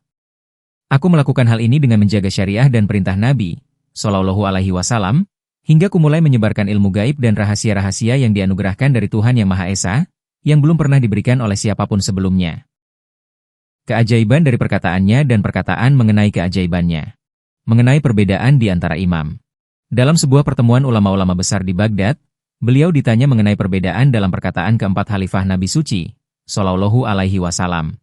Aku melakukan hal ini dengan menjaga syariah dan perintah Nabi Shallallahu Alaihi Wasallam, hingga ku mulai menyebarkan ilmu gaib dan rahasia-rahasia yang dianugerahkan dari Tuhan Yang Maha Esa, yang belum pernah diberikan oleh siapapun sebelumnya. Keajaiban dari perkataannya dan perkataan mengenai keajaibannya. Mengenai perbedaan di antara imam. Dalam sebuah pertemuan ulama-ulama besar di Baghdad, beliau ditanya mengenai perbedaan dalam perkataan keempat Khalifah Nabi Suci, Shallallahu Alaihi Wasallam.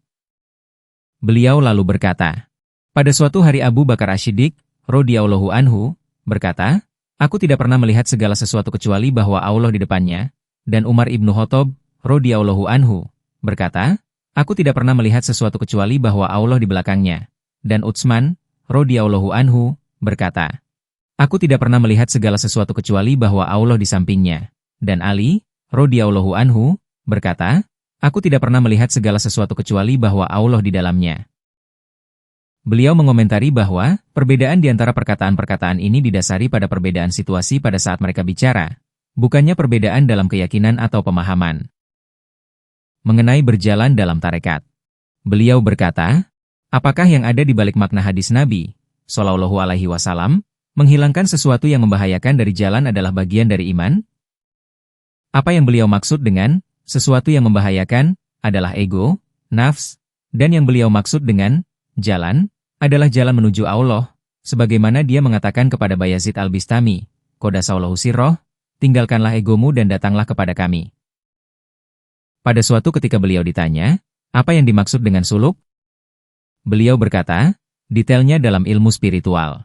Beliau lalu berkata, pada suatu hari Abu Bakar Asy-Siddiq, radhiyallahu anhu, berkata, aku tidak pernah melihat segala sesuatu kecuali bahwa Allah di depannya, dan Umar ibnu Khattab, radhiyallahu anhu, berkata, aku tidak pernah melihat sesuatu kecuali bahwa Allah di belakangnya, Dan Utsman, radhiyallahu anhu, berkata, "Aku tidak pernah melihat segala sesuatu kecuali bahwa Allah di sampingnya." Dan Ali, radhiyallahu anhu, berkata, "Aku tidak pernah melihat segala sesuatu kecuali bahwa Allah di dalamnya." Beliau mengomentari bahwa, perbedaan di antara perkataan-perkataan ini didasari pada perbedaan situasi pada saat mereka bicara, bukannya perbedaan dalam keyakinan atau pemahaman. Mengenai berjalan dalam tarekat, beliau berkata, apakah yang ada di balik makna hadis Nabi Shallallahu Alaihi Wasallam, menghilangkan sesuatu yang membahayakan dari jalan adalah bagian dari iman? Apa yang beliau maksud dengan sesuatu yang membahayakan adalah ego, nafs, dan yang beliau maksud dengan jalan adalah jalan menuju Allah, sebagaimana dia mengatakan kepada Bayazid al-Bistami, Qadasallahu sirroh, tinggalkanlah egomu dan datanglah kepada kami. Pada suatu ketika beliau ditanya, apa yang dimaksud dengan suluk? Beliau berkata, detailnya dalam ilmu spiritual.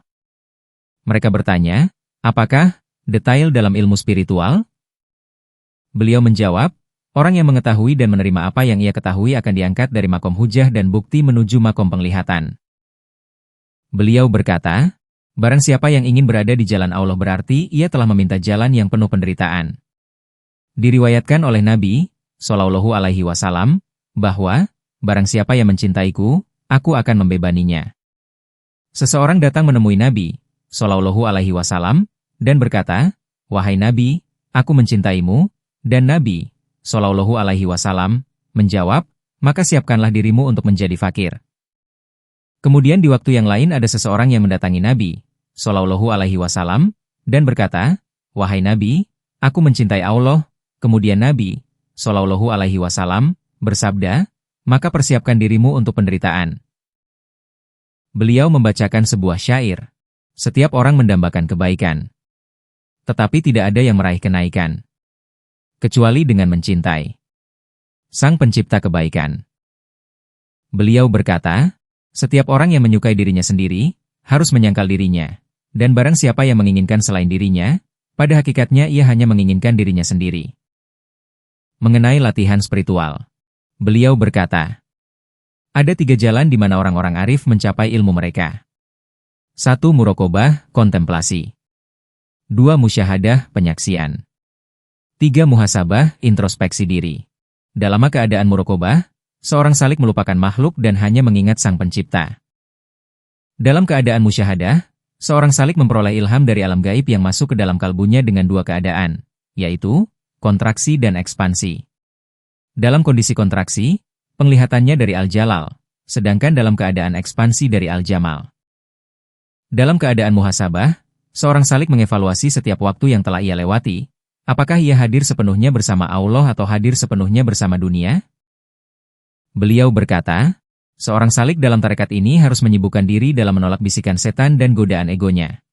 Mereka bertanya, apakah detail dalam ilmu spiritual? Beliau menjawab, orang yang mengetahui dan menerima apa yang ia ketahui akan diangkat dari makom hujah dan bukti menuju makom penglihatan. Beliau berkata, barang siapa yang ingin berada di jalan Allah berarti ia telah meminta jalan yang penuh penderitaan. Diriwayatkan oleh Nabi Shallallahu Alaihi Wasallam, bahwa, barang siapa yang mencintaiku, aku akan membebaninya. Seseorang datang menemui Nabi Shallallahu Alaihi Wasallam, dan berkata, wahai Nabi, aku mencintaimu, dan Nabi Shallallahu Alaihi Wasallam menjawab, maka siapkanlah dirimu untuk menjadi fakir. Kemudian di waktu yang lain ada seseorang yang mendatangi Nabi Shallallahu Alaihi Wasallam, dan berkata, wahai Nabi, aku mencintai Allah, kemudian Nabi Shallallahu Alaihi Wasallam bersabda, maka persiapkan dirimu untuk penderitaan. Beliau membacakan sebuah syair. Setiap orang mendambakan kebaikan, tetapi tidak ada yang meraih kenaikan, kecuali dengan mencintai Sang Pencipta kebaikan. Beliau berkata, setiap orang yang menyukai dirinya sendiri, harus menyangkal dirinya, dan barang siapa yang menginginkan selain dirinya, pada hakikatnya ia hanya menginginkan dirinya sendiri. Mengenai latihan spiritual, beliau berkata, ada 3 jalan di mana orang-orang arif mencapai ilmu mereka. 1. Muraqabah, kontemplasi. 2. Musyahadah, penyaksian. 3. Muhasabah, introspeksi diri. Dalam keadaan muraqabah, seorang salik melupakan makhluk dan hanya mengingat Sang Pencipta. Dalam keadaan musyahadah, seorang salik memperoleh ilham dari alam gaib yang masuk ke dalam kalbunya dengan 2 keadaan, yaitu kontraksi dan ekspansi. Dalam kondisi kontraksi, penglihatannya dari Al-Jalal, sedangkan dalam keadaan ekspansi dari Al-Jamal. Dalam keadaan muhasabah, seorang salik mengevaluasi setiap waktu yang telah ia lewati, apakah ia hadir sepenuhnya bersama Allah atau hadir sepenuhnya bersama dunia? Beliau berkata, seorang salik dalam tarekat ini harus menyibukkan diri dalam menolak bisikan setan dan godaan egonya.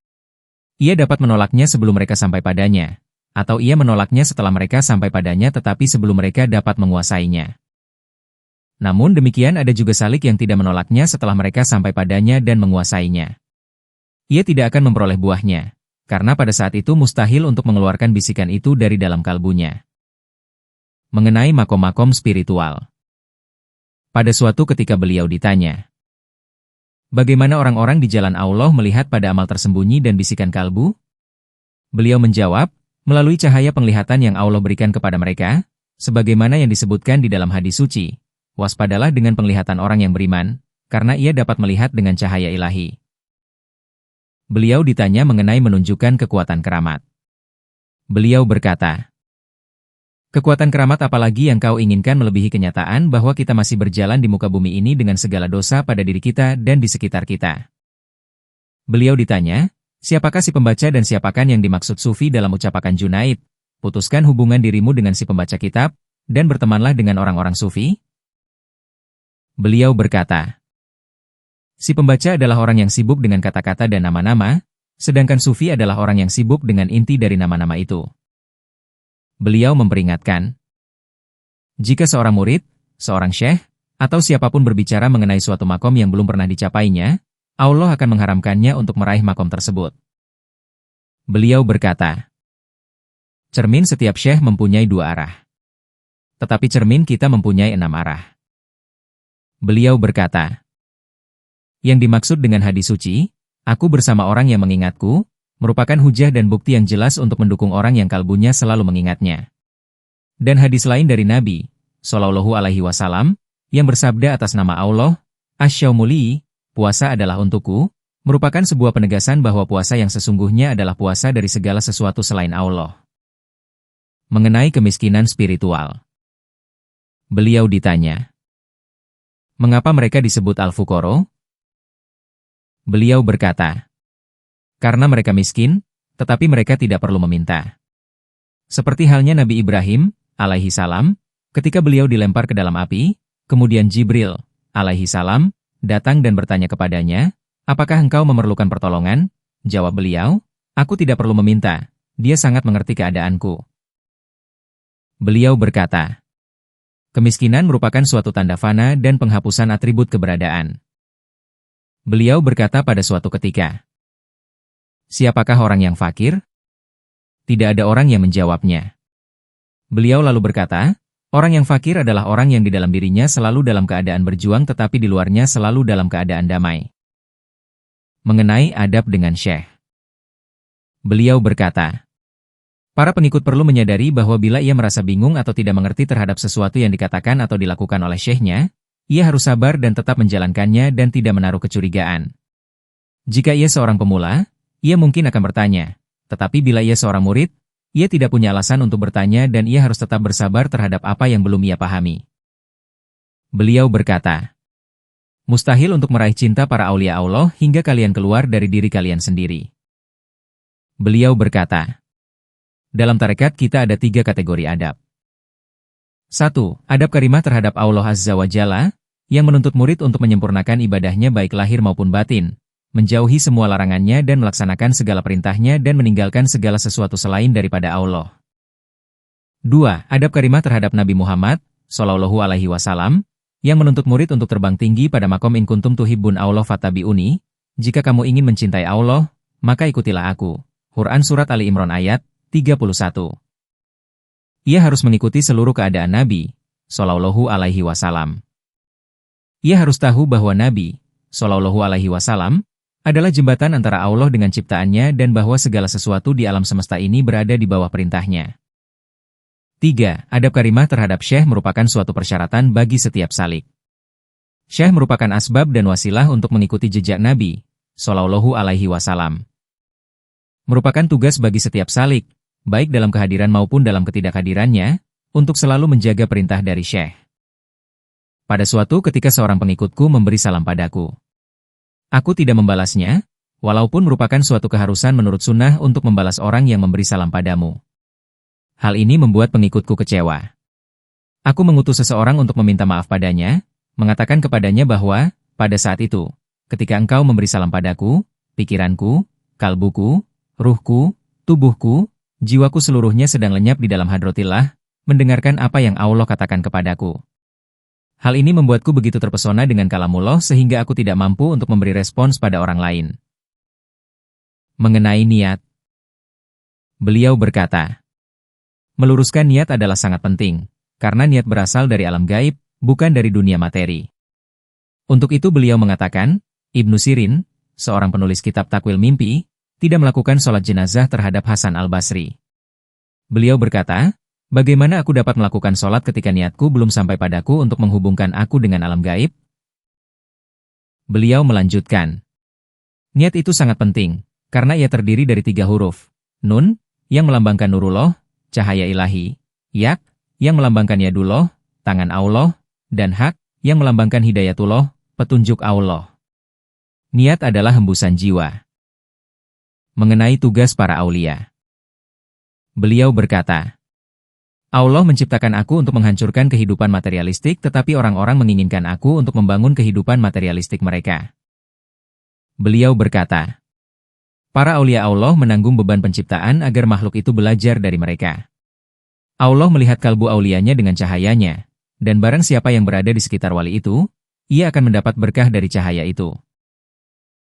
Ia dapat menolaknya sebelum mereka sampai padanya, atau ia menolaknya setelah mereka sampai padanya tetapi sebelum mereka dapat menguasainya. Namun demikian ada juga salik yang tidak menolaknya setelah mereka sampai padanya dan menguasainya. Ia tidak akan memperoleh buahnya, karena pada saat itu mustahil untuk mengeluarkan bisikan itu dari dalam kalbunya. Mengenai makom-makom spiritual. Pada suatu ketika beliau ditanya, bagaimana orang-orang di jalan Allah melihat pada amal tersembunyi dan bisikan kalbu? Beliau menjawab, melalui cahaya penglihatan yang Allah berikan kepada mereka, sebagaimana yang disebutkan di dalam hadis suci, waspadalah dengan penglihatan orang yang beriman, karena ia dapat melihat dengan cahaya ilahi. Beliau ditanya mengenai menunjukkan kekuatan keramat. Beliau berkata, kekuatan keramat apalagi yang kau inginkan melebihi kenyataan bahwa kita masih berjalan di muka bumi ini dengan segala dosa pada diri kita dan di sekitar kita. Beliau ditanya, siapakah si pembaca dan siapakah yang dimaksud sufi dalam ucapan Junaid? Putuskan hubungan dirimu dengan si pembaca kitab, dan bertemanlah dengan orang-orang sufi. Beliau berkata, si pembaca adalah orang yang sibuk dengan kata-kata dan nama-nama, sedangkan sufi adalah orang yang sibuk dengan inti dari nama-nama itu. Beliau memperingatkan, jika seorang murid, seorang syekh, atau siapapun berbicara mengenai suatu makom yang belum pernah dicapainya, Allah akan mengharamkannya untuk meraih makom tersebut. Beliau berkata, cermin setiap syekh mempunyai 2 arah. Tetapi cermin kita mempunyai 6 arah. Beliau berkata, Yang dimaksud dengan hadis suci, aku bersama orang yang mengingatku, merupakan hujah dan bukti yang jelas untuk mendukung orang yang kalbunya selalu mengingatnya. Dan hadis lain dari Nabi Shallallahu Alaihi Wasallam yang bersabda atas nama Allah, Asyaumuli, puasa adalah untukku, merupakan sebuah penegasan bahwa puasa yang sesungguhnya adalah puasa dari segala sesuatu selain Allah. Mengenai kemiskinan spiritual, beliau ditanya, mengapa mereka disebut al-fuqara? Beliau berkata, karena mereka miskin, tetapi mereka tidak perlu meminta. Seperti halnya Nabi Ibrahim, alaihi salam, ketika beliau dilempar ke dalam api, kemudian Jibril, alaihi salam, datang dan bertanya kepadanya, apakah engkau memerlukan pertolongan? Jawab beliau, aku tidak perlu meminta, dia sangat mengerti keadaanku. Beliau berkata, kemiskinan merupakan suatu tanda fana dan penghapusan atribut keberadaan. Beliau berkata pada suatu ketika, siapakah orang yang fakir? Tidak ada orang yang menjawabnya. Beliau lalu berkata, orang yang fakir adalah orang yang di dalam dirinya selalu dalam keadaan berjuang tetapi di luarnya selalu dalam keadaan damai. Mengenai adab dengan Syekh, beliau berkata, para pengikut perlu menyadari bahwa bila ia merasa bingung atau tidak mengerti terhadap sesuatu yang dikatakan atau dilakukan oleh syekhnya, ia harus sabar dan tetap menjalankannya dan tidak menaruh kecurigaan. Jika ia seorang pemula, ia mungkin akan bertanya, tetapi bila ia seorang murid, ia tidak punya alasan untuk bertanya dan ia harus tetap bersabar terhadap apa yang belum ia pahami. Beliau berkata, mustahil untuk meraih cinta para aulia Allah hingga kalian keluar dari diri kalian sendiri. Beliau berkata, dalam tarekat kita ada 3 kategori adab. 1. Adab karimah terhadap Allah Azza wa Jalla, yang menuntut murid untuk menyempurnakan ibadahnya baik lahir maupun batin, menjauhi semua larangannya dan melaksanakan segala perintahnya dan meninggalkan segala sesuatu selain daripada Allah. 2. Adab karimah terhadap Nabi Muhammad Shallallahu Alaihi Wasallam, yang menuntut murid untuk terbang tinggi pada makom in kuntum tuhibbun Allah fattabi'uni, jika kamu ingin mencintai Allah, maka ikutilah aku. Quran Surat Ali Imran ayat 31. Ia harus mengikuti seluruh keadaan Nabi Shallallahu Alaihi Wasallam. Ia harus tahu bahwa Nabi Shallallahu Alaihi Wasallam adalah jembatan antara Allah dengan ciptaannya dan bahwa segala sesuatu di alam semesta ini berada di bawah perintahnya. 3. Adab karimah terhadap syekh merupakan suatu persyaratan bagi setiap salik. Syekh merupakan asbab dan wasilah untuk mengikuti jejak Nabi Shallallahu Alaihi Wasallam. Merupakan tugas bagi setiap salik, baik dalam kehadiran maupun dalam ketidakhadirannya, untuk selalu menjaga perintah dari syekh. Pada suatu ketika seorang pengikutku memberi salam padaku. Aku tidak membalasnya, walaupun merupakan suatu keharusan menurut sunnah untuk membalas orang yang memberi salam padamu. Hal ini membuat pengikutku kecewa. Aku mengutus seseorang untuk meminta maaf padanya, mengatakan kepadanya bahwa, pada saat itu, ketika engkau memberi salam padaku, pikiranku, kalbuku, ruhku, tubuhku, jiwaku seluruhnya sedang lenyap di dalam hadratillah, mendengarkan apa yang Allah katakan kepadaku. Hal ini membuatku begitu terpesona dengan kalamullah sehingga aku tidak mampu untuk memberi respons pada orang lain. Mengenai niat, beliau berkata, meluruskan niat adalah sangat penting, karena niat berasal dari alam gaib, bukan dari dunia materi. Untuk itu beliau mengatakan, Ibnu Sirin, seorang penulis kitab Takwil Mimpi, tidak melakukan sholat jenazah terhadap Hasan al-Basri. Beliau berkata, bagaimana aku dapat melakukan sholat ketika niatku belum sampai padaku untuk menghubungkan aku dengan alam gaib? Beliau melanjutkan, niat itu sangat penting, karena ia terdiri dari 3 huruf, nun, yang melambangkan nurullah, cahaya ilahi, yak, yang melambangkan yadullah, tangan Allah, dan hak, yang melambangkan hidayatullah, petunjuk Allah. Niat adalah hembusan jiwa. Mengenai tugas para aulia, beliau berkata, Allah menciptakan aku untuk menghancurkan kehidupan materialistik tetapi orang-orang menginginkan aku untuk membangun kehidupan materialistik mereka. Beliau berkata, para aulia Allah menanggung beban penciptaan agar makhluk itu belajar dari mereka. Allah melihat kalbu aulianya dengan cahayanya, dan barang siapa yang berada di sekitar wali itu, ia akan mendapat berkah dari cahaya itu.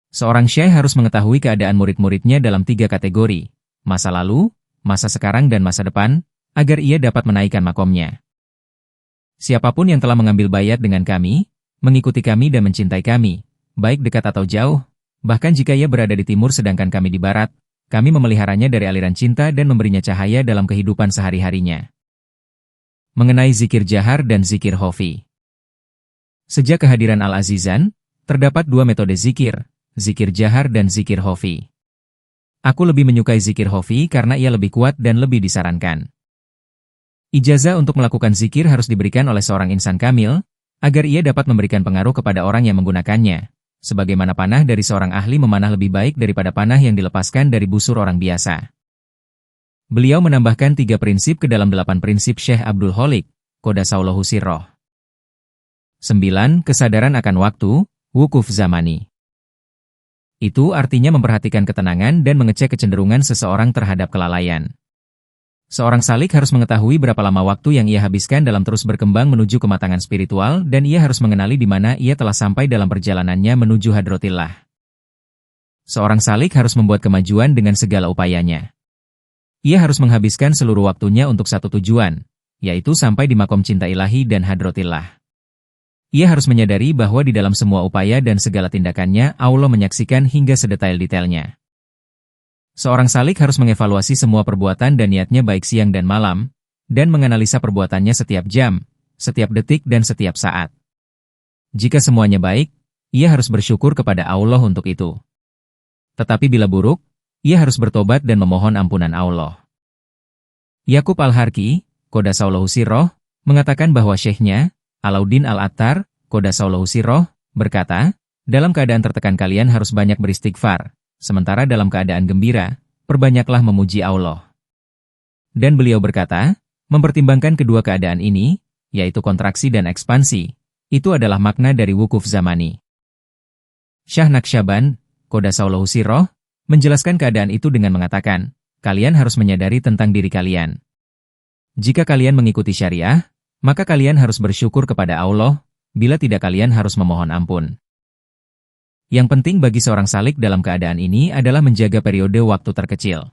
Seorang syekh harus mengetahui keadaan murid-muridnya dalam 3 kategori, masa lalu, masa sekarang dan masa depan, agar ia dapat menaikkan makomnya. Siapapun yang telah mengambil bayat dengan kami, mengikuti kami dan mencintai kami, baik dekat atau jauh, bahkan jika ia berada di timur sedangkan kami di barat, kami memeliharanya dari aliran cinta dan memberinya cahaya dalam kehidupan sehari-harinya. Mengenai zikir jahar dan zikir khafi. Sejak kehadiran Al-Azizan, terdapat dua metode zikir, zikir jahar dan zikir khafi. Aku lebih menyukai zikir khafi karena ia lebih kuat dan lebih disarankan. Ijazah untuk melakukan zikir harus diberikan oleh seorang insan kamil, agar ia dapat memberikan pengaruh kepada orang yang menggunakannya, sebagaimana panah dari seorang ahli memanah lebih baik daripada panah yang dilepaskan dari busur orang biasa. Beliau menambahkan 3 prinsip ke dalam 8 prinsip Syekh Abdul Khaliq, Qodasaulahu sirroh. 9. Kesadaran akan waktu, wukuf zamani. Itu artinya memperhatikan ketenangan dan mengecek kecenderungan seseorang terhadap kelalaian. Seorang salik harus mengetahui berapa lama waktu yang ia habiskan dalam terus berkembang menuju kematangan spiritual dan ia harus mengenali di mana ia telah sampai dalam perjalanannya menuju hadratillah. Seorang salik harus membuat kemajuan dengan segala upayanya. Ia harus menghabiskan seluruh waktunya untuk satu tujuan, yaitu sampai di makom cinta ilahi dan hadratillah. Ia harus menyadari bahwa di dalam semua upaya dan segala tindakannya Allah menyaksikan hingga sedetail-detailnya. Seorang salik harus mengevaluasi semua perbuatan dan niatnya baik siang dan malam, dan menganalisa perbuatannya setiap jam, setiap detik dan setiap saat. Jika semuanya baik, ia harus bersyukur kepada Allah untuk itu. Tetapi bila buruk, ia harus bertobat dan memohon ampunan Allah. Yaqub Al-Harki, Qodasaulahu sirroh, mengatakan bahwa syekhnya, Alauddin Al-Attar, Qodasaulahu sirroh, berkata, dalam keadaan tertekan kalian harus banyak beristighfar. Sementara dalam keadaan gembira, perbanyaklah memuji Allah. Dan beliau berkata, mempertimbangkan kedua keadaan ini, yaitu kontraksi dan ekspansi, itu adalah makna dari wukuf zamani. Syah Naqsyaband, Qodasaulahu sirroh, menjelaskan keadaan itu dengan mengatakan, kalian harus menyadari tentang diri kalian. Jika kalian mengikuti syariah, maka kalian harus bersyukur kepada Allah, bila tidak kalian harus memohon ampun. Yang penting bagi seorang salik dalam keadaan ini adalah menjaga periode waktu terkecil.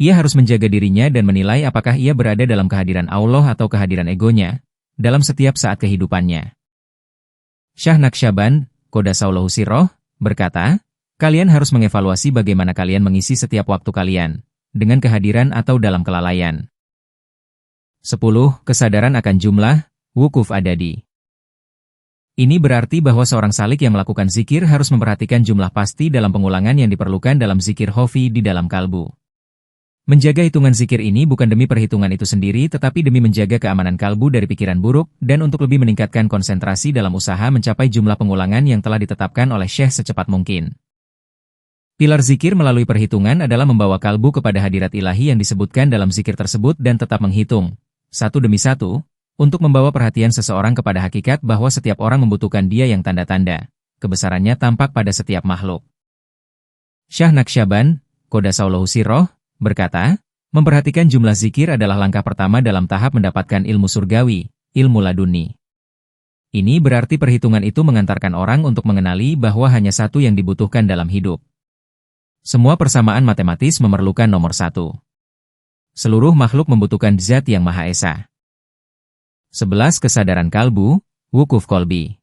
Ia harus menjaga dirinya dan menilai apakah ia berada dalam kehadiran Allah atau kehadiran egonya, dalam setiap saat kehidupannya. Syah Naqsyaband, Qodasaulahu sirroh, berkata, kalian harus mengevaluasi bagaimana kalian mengisi setiap waktu kalian, dengan kehadiran atau dalam kelalaian. 10. Kesadaran akan jumlah, wukuf adadi. Ini berarti bahwa seorang salik yang melakukan zikir harus memperhatikan jumlah pasti dalam pengulangan yang diperlukan dalam zikir khafi di dalam kalbu. Menjaga hitungan zikir ini bukan demi perhitungan itu sendiri tetapi demi menjaga keamanan kalbu dari pikiran buruk dan untuk lebih meningkatkan konsentrasi dalam usaha mencapai jumlah pengulangan yang telah ditetapkan oleh Syekh secepat mungkin. Pilar zikir melalui perhitungan adalah membawa kalbu kepada hadirat ilahi yang disebutkan dalam zikir tersebut dan tetap menghitung, satu demi satu, untuk membawa perhatian seseorang kepada hakikat bahwa setiap orang membutuhkan dia yang tanda-tanda, kebesarannya tampak pada setiap makhluk. Syah Naqsyaband, Qodasaulahu sirroh, berkata, memperhatikan jumlah zikir adalah langkah pertama dalam tahap mendapatkan ilmu surgawi, ilmu laduni. Ini berarti perhitungan itu mengantarkan orang untuk mengenali bahwa hanya satu yang dibutuhkan dalam hidup. Semua persamaan matematis memerlukan nomor satu. Seluruh makhluk membutuhkan zat yang Maha Esa. 11. Kesadaran kalbu, wukuf kolbi.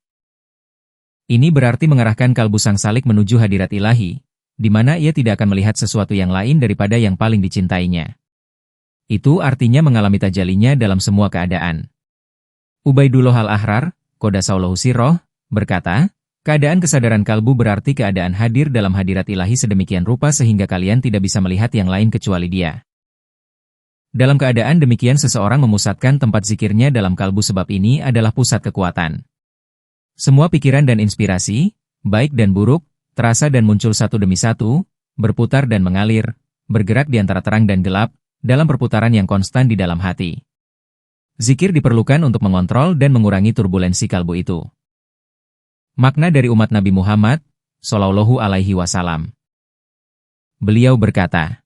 Ini berarti mengarahkan kalbu sang salik menuju hadirat ilahi, di mana ia tidak akan melihat sesuatu yang lain daripada yang paling dicintainya. Itu artinya mengalami tajalinya dalam semua keadaan. Ubaidullah Al-Ahrar, Qodasaulahu sirroh, berkata, keadaan kesadaran kalbu berarti keadaan hadir dalam hadirat ilahi sedemikian rupa sehingga kalian tidak bisa melihat yang lain kecuali dia. Dalam keadaan demikian seseorang memusatkan tempat zikirnya dalam kalbu sebab ini adalah pusat kekuatan. Semua pikiran dan inspirasi, baik dan buruk, terasa dan muncul satu demi satu, berputar dan mengalir, bergerak di antara terang dan gelap, dalam perputaran yang konstan di dalam hati. Zikir diperlukan untuk mengontrol dan mengurangi turbulensi kalbu itu. Makna dari umat Nabi Muhammad, Shallallahu Alaihi Wasallam. Beliau berkata,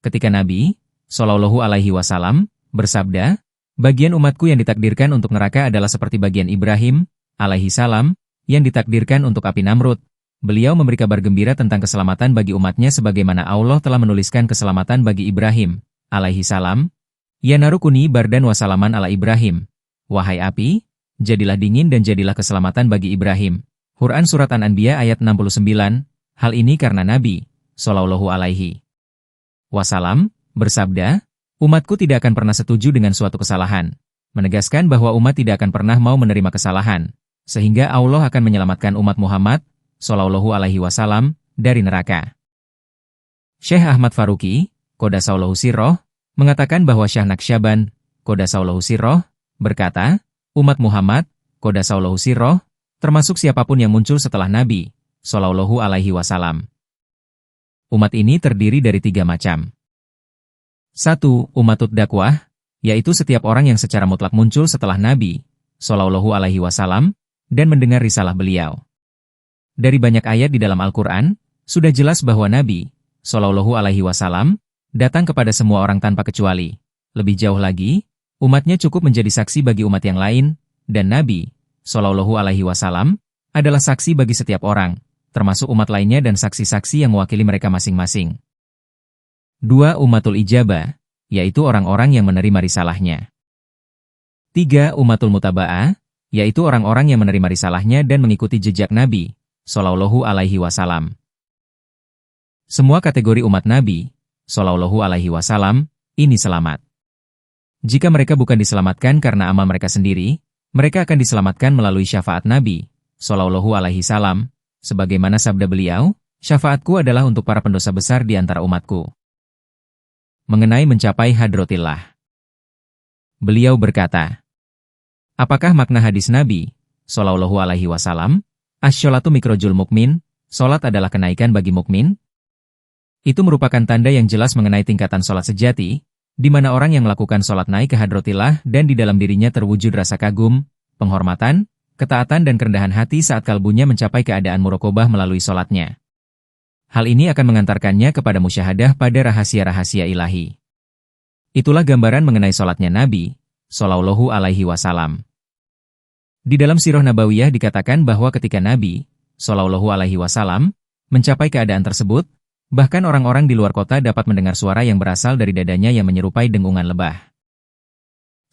ketika Nabi Shallallahu Alaihi Wasallam bersabda, bagian umatku yang ditakdirkan untuk neraka adalah seperti bagian Ibrahim alaihi salam yang ditakdirkan untuk api Namrud. Beliau memberi kabar gembira tentang keselamatan bagi umatnya sebagaimana Allah telah menuliskan keselamatan bagi Ibrahim alaihi salam. Ya narukuni bardan wasalaman ala Ibrahim. Wahai api, jadilah dingin dan jadilah keselamatan bagi Ibrahim. Quran Surat An-Anbiya ayat 69, hal ini karena Nabi Shallallahu Alaihi Wasallam bersabda, umatku tidak akan pernah setuju dengan suatu kesalahan, menegaskan bahwa umat tidak akan pernah mau menerima kesalahan, sehingga Allah akan menyelamatkan umat Muhammad Shallallahu Alaihi Wasallam dari neraka. Syekh Ahmad Faruqi, Qodasaulahu Sirroh, mengatakan bahwa Syekh Naqsyaband, Qodasaulahu Sirroh, berkata, umat Muhammad, Qodasaulahu Sirroh, termasuk siapapun yang muncul setelah Nabi Shallallahu Alaihi Wasallam. Umat ini terdiri dari 3 macam. 1. Umatut dakwah, yaitu setiap orang yang secara mutlak muncul setelah Nabi Shallallahu Alaihi Wasallam dan mendengar risalah beliau. Dari banyak ayat di dalam Al-Quran, sudah jelas bahwa Nabi Shallallahu Alaihi Wasallam datang kepada semua orang tanpa kecuali. Lebih jauh lagi, umatnya cukup menjadi saksi bagi umat yang lain, dan Nabi Shallallahu Alaihi Wasallam adalah saksi bagi setiap orang, termasuk umat lainnya dan saksi-saksi yang mewakili mereka masing-masing. 2. Umatul ijabah, yaitu orang-orang yang menerima risalahnya. 3. Umatul mutaba'ah, yaitu orang-orang yang menerima risalahnya dan mengikuti jejak Nabi Shallallahu Alaihi Wasallam. Semua kategori umat Nabi Shallallahu Alaihi Wasallam ini selamat. Jika mereka bukan diselamatkan karena amal mereka sendiri, mereka akan diselamatkan melalui syafaat Nabi Shallallahu Alaihi Wasallam, sebagaimana sabda beliau, syafaatku adalah untuk para pendosa besar di antara umatku. Mengenai mencapai hadratillah, beliau berkata, apakah makna hadis Nabi Shallallahu Alaihi Wasallam? Asy-syolatu mikrojul mukmin, solat adalah kenaikan bagi mukmin. Itu merupakan tanda yang jelas mengenai tingkatan solat sejati, di mana orang yang melakukan solat naik ke hadratillah dan di dalam dirinya terwujud rasa kagum, penghormatan, ketaatan dan kerendahan hati saat kalbunya mencapai keadaan muraqabah melalui solatnya. Hal ini akan mengantarkannya kepada musyahadah pada rahasia-rahasia ilahi. Itulah gambaran mengenai solatnya Nabi Shallallahu Alaihi Wasallam. Di dalam Sirah Nabawiyah dikatakan bahwa ketika Nabi Shallallahu Alaihi Wasallam mencapai keadaan tersebut, bahkan orang-orang di luar kota dapat mendengar suara yang berasal dari dadanya yang menyerupai dengungan lebah.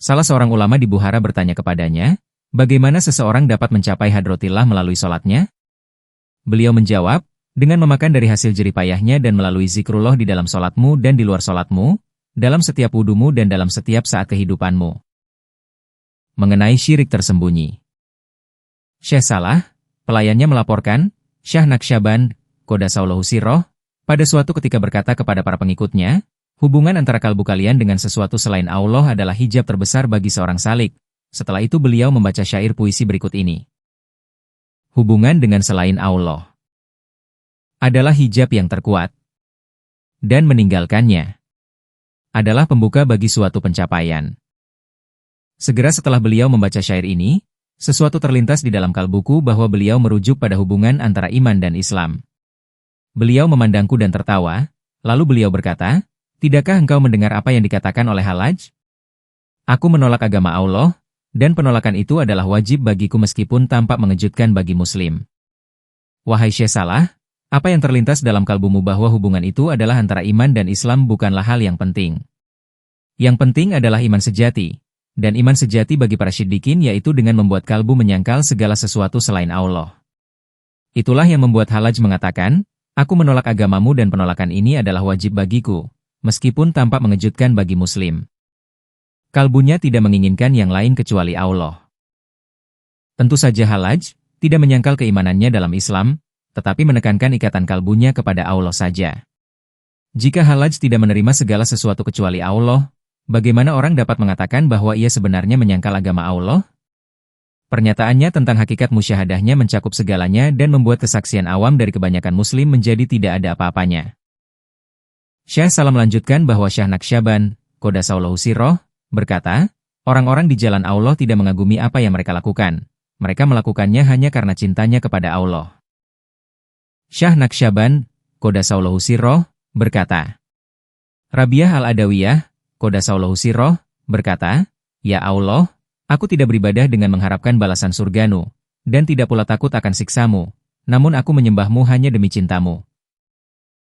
Salah seorang ulama di Bukhara bertanya kepadanya, bagaimana seseorang dapat mencapai hadratillah melalui solatnya? Beliau menjawab, dengan memakan dari hasil jeripayahnya dan melalui zikrullah di dalam solatmu dan di luar solatmu, dalam setiap wudumu dan dalam setiap saat kehidupanmu. Mengenai syirik tersembunyi, Syekh Salah, pelayannya melaporkan, Syekh Naqsyaband, Qodasaulahu Sirroh, pada suatu ketika berkata kepada para pengikutnya, hubungan antara kalbu kalian dengan sesuatu selain Allah adalah hijab terbesar bagi seorang salik. Setelah itu beliau membaca syair puisi berikut ini. Hubungan dengan selain Allah adalah hijab yang terkuat, dan meninggalkannya adalah pembuka bagi suatu pencapaian. Segera setelah beliau membaca syair ini, sesuatu terlintas di dalam kalbuku bahwa beliau merujuk pada hubungan antara iman dan Islam. Beliau memandangku dan tertawa, lalu beliau berkata, tidakkah engkau mendengar apa yang dikatakan oleh Hallaj? Aku menolak agama Allah, dan penolakan itu adalah wajib bagiku meskipun tampak mengejutkan bagi Muslim. Wahai Syekh Salah, apa yang terlintas dalam kalbumu bahwa hubungan itu adalah antara iman dan Islam bukanlah hal yang penting. Yang penting adalah iman sejati. Dan iman sejati bagi para syiddiqin yaitu dengan membuat kalbu menyangkal segala sesuatu selain Allah. Itulah yang membuat Hallaj mengatakan, aku menolak agamamu dan penolakan ini adalah wajib bagiku, meskipun tampak mengejutkan bagi Muslim. Kalbunya tidak menginginkan yang lain kecuali Allah. Tentu saja Hallaj tidak menyangkal keimanannya dalam Islam, tetapi menekankan ikatan kalbunya kepada Allah saja. Jika Hallaj tidak menerima segala sesuatu kecuali Allah, bagaimana orang dapat mengatakan bahwa ia sebenarnya menyangkal agama Allah? Pernyataannya tentang hakikat musyahadahnya mencakup segalanya dan membuat kesaksian awam dari kebanyakan Muslim menjadi tidak ada apa-apanya. Syekh Salah melanjutkan bahwa Syekh Naqsyaband, Qodasaulahu Sirroh, berkata, orang-orang di jalan Allah tidak mengagumi apa yang mereka lakukan. Mereka melakukannya hanya karena cintanya kepada Allah. Syekh Naqsyaband, Qodasaulahu Sirroh, berkata, Rabi'ah al-Adawiyah, Qodasaulahu Sirroh, berkata, ya Allah, aku tidak beribadah dengan mengharapkan balasan surgamu, dan tidak pula takut akan siksamu, namun aku menyembahmu hanya demi cintamu.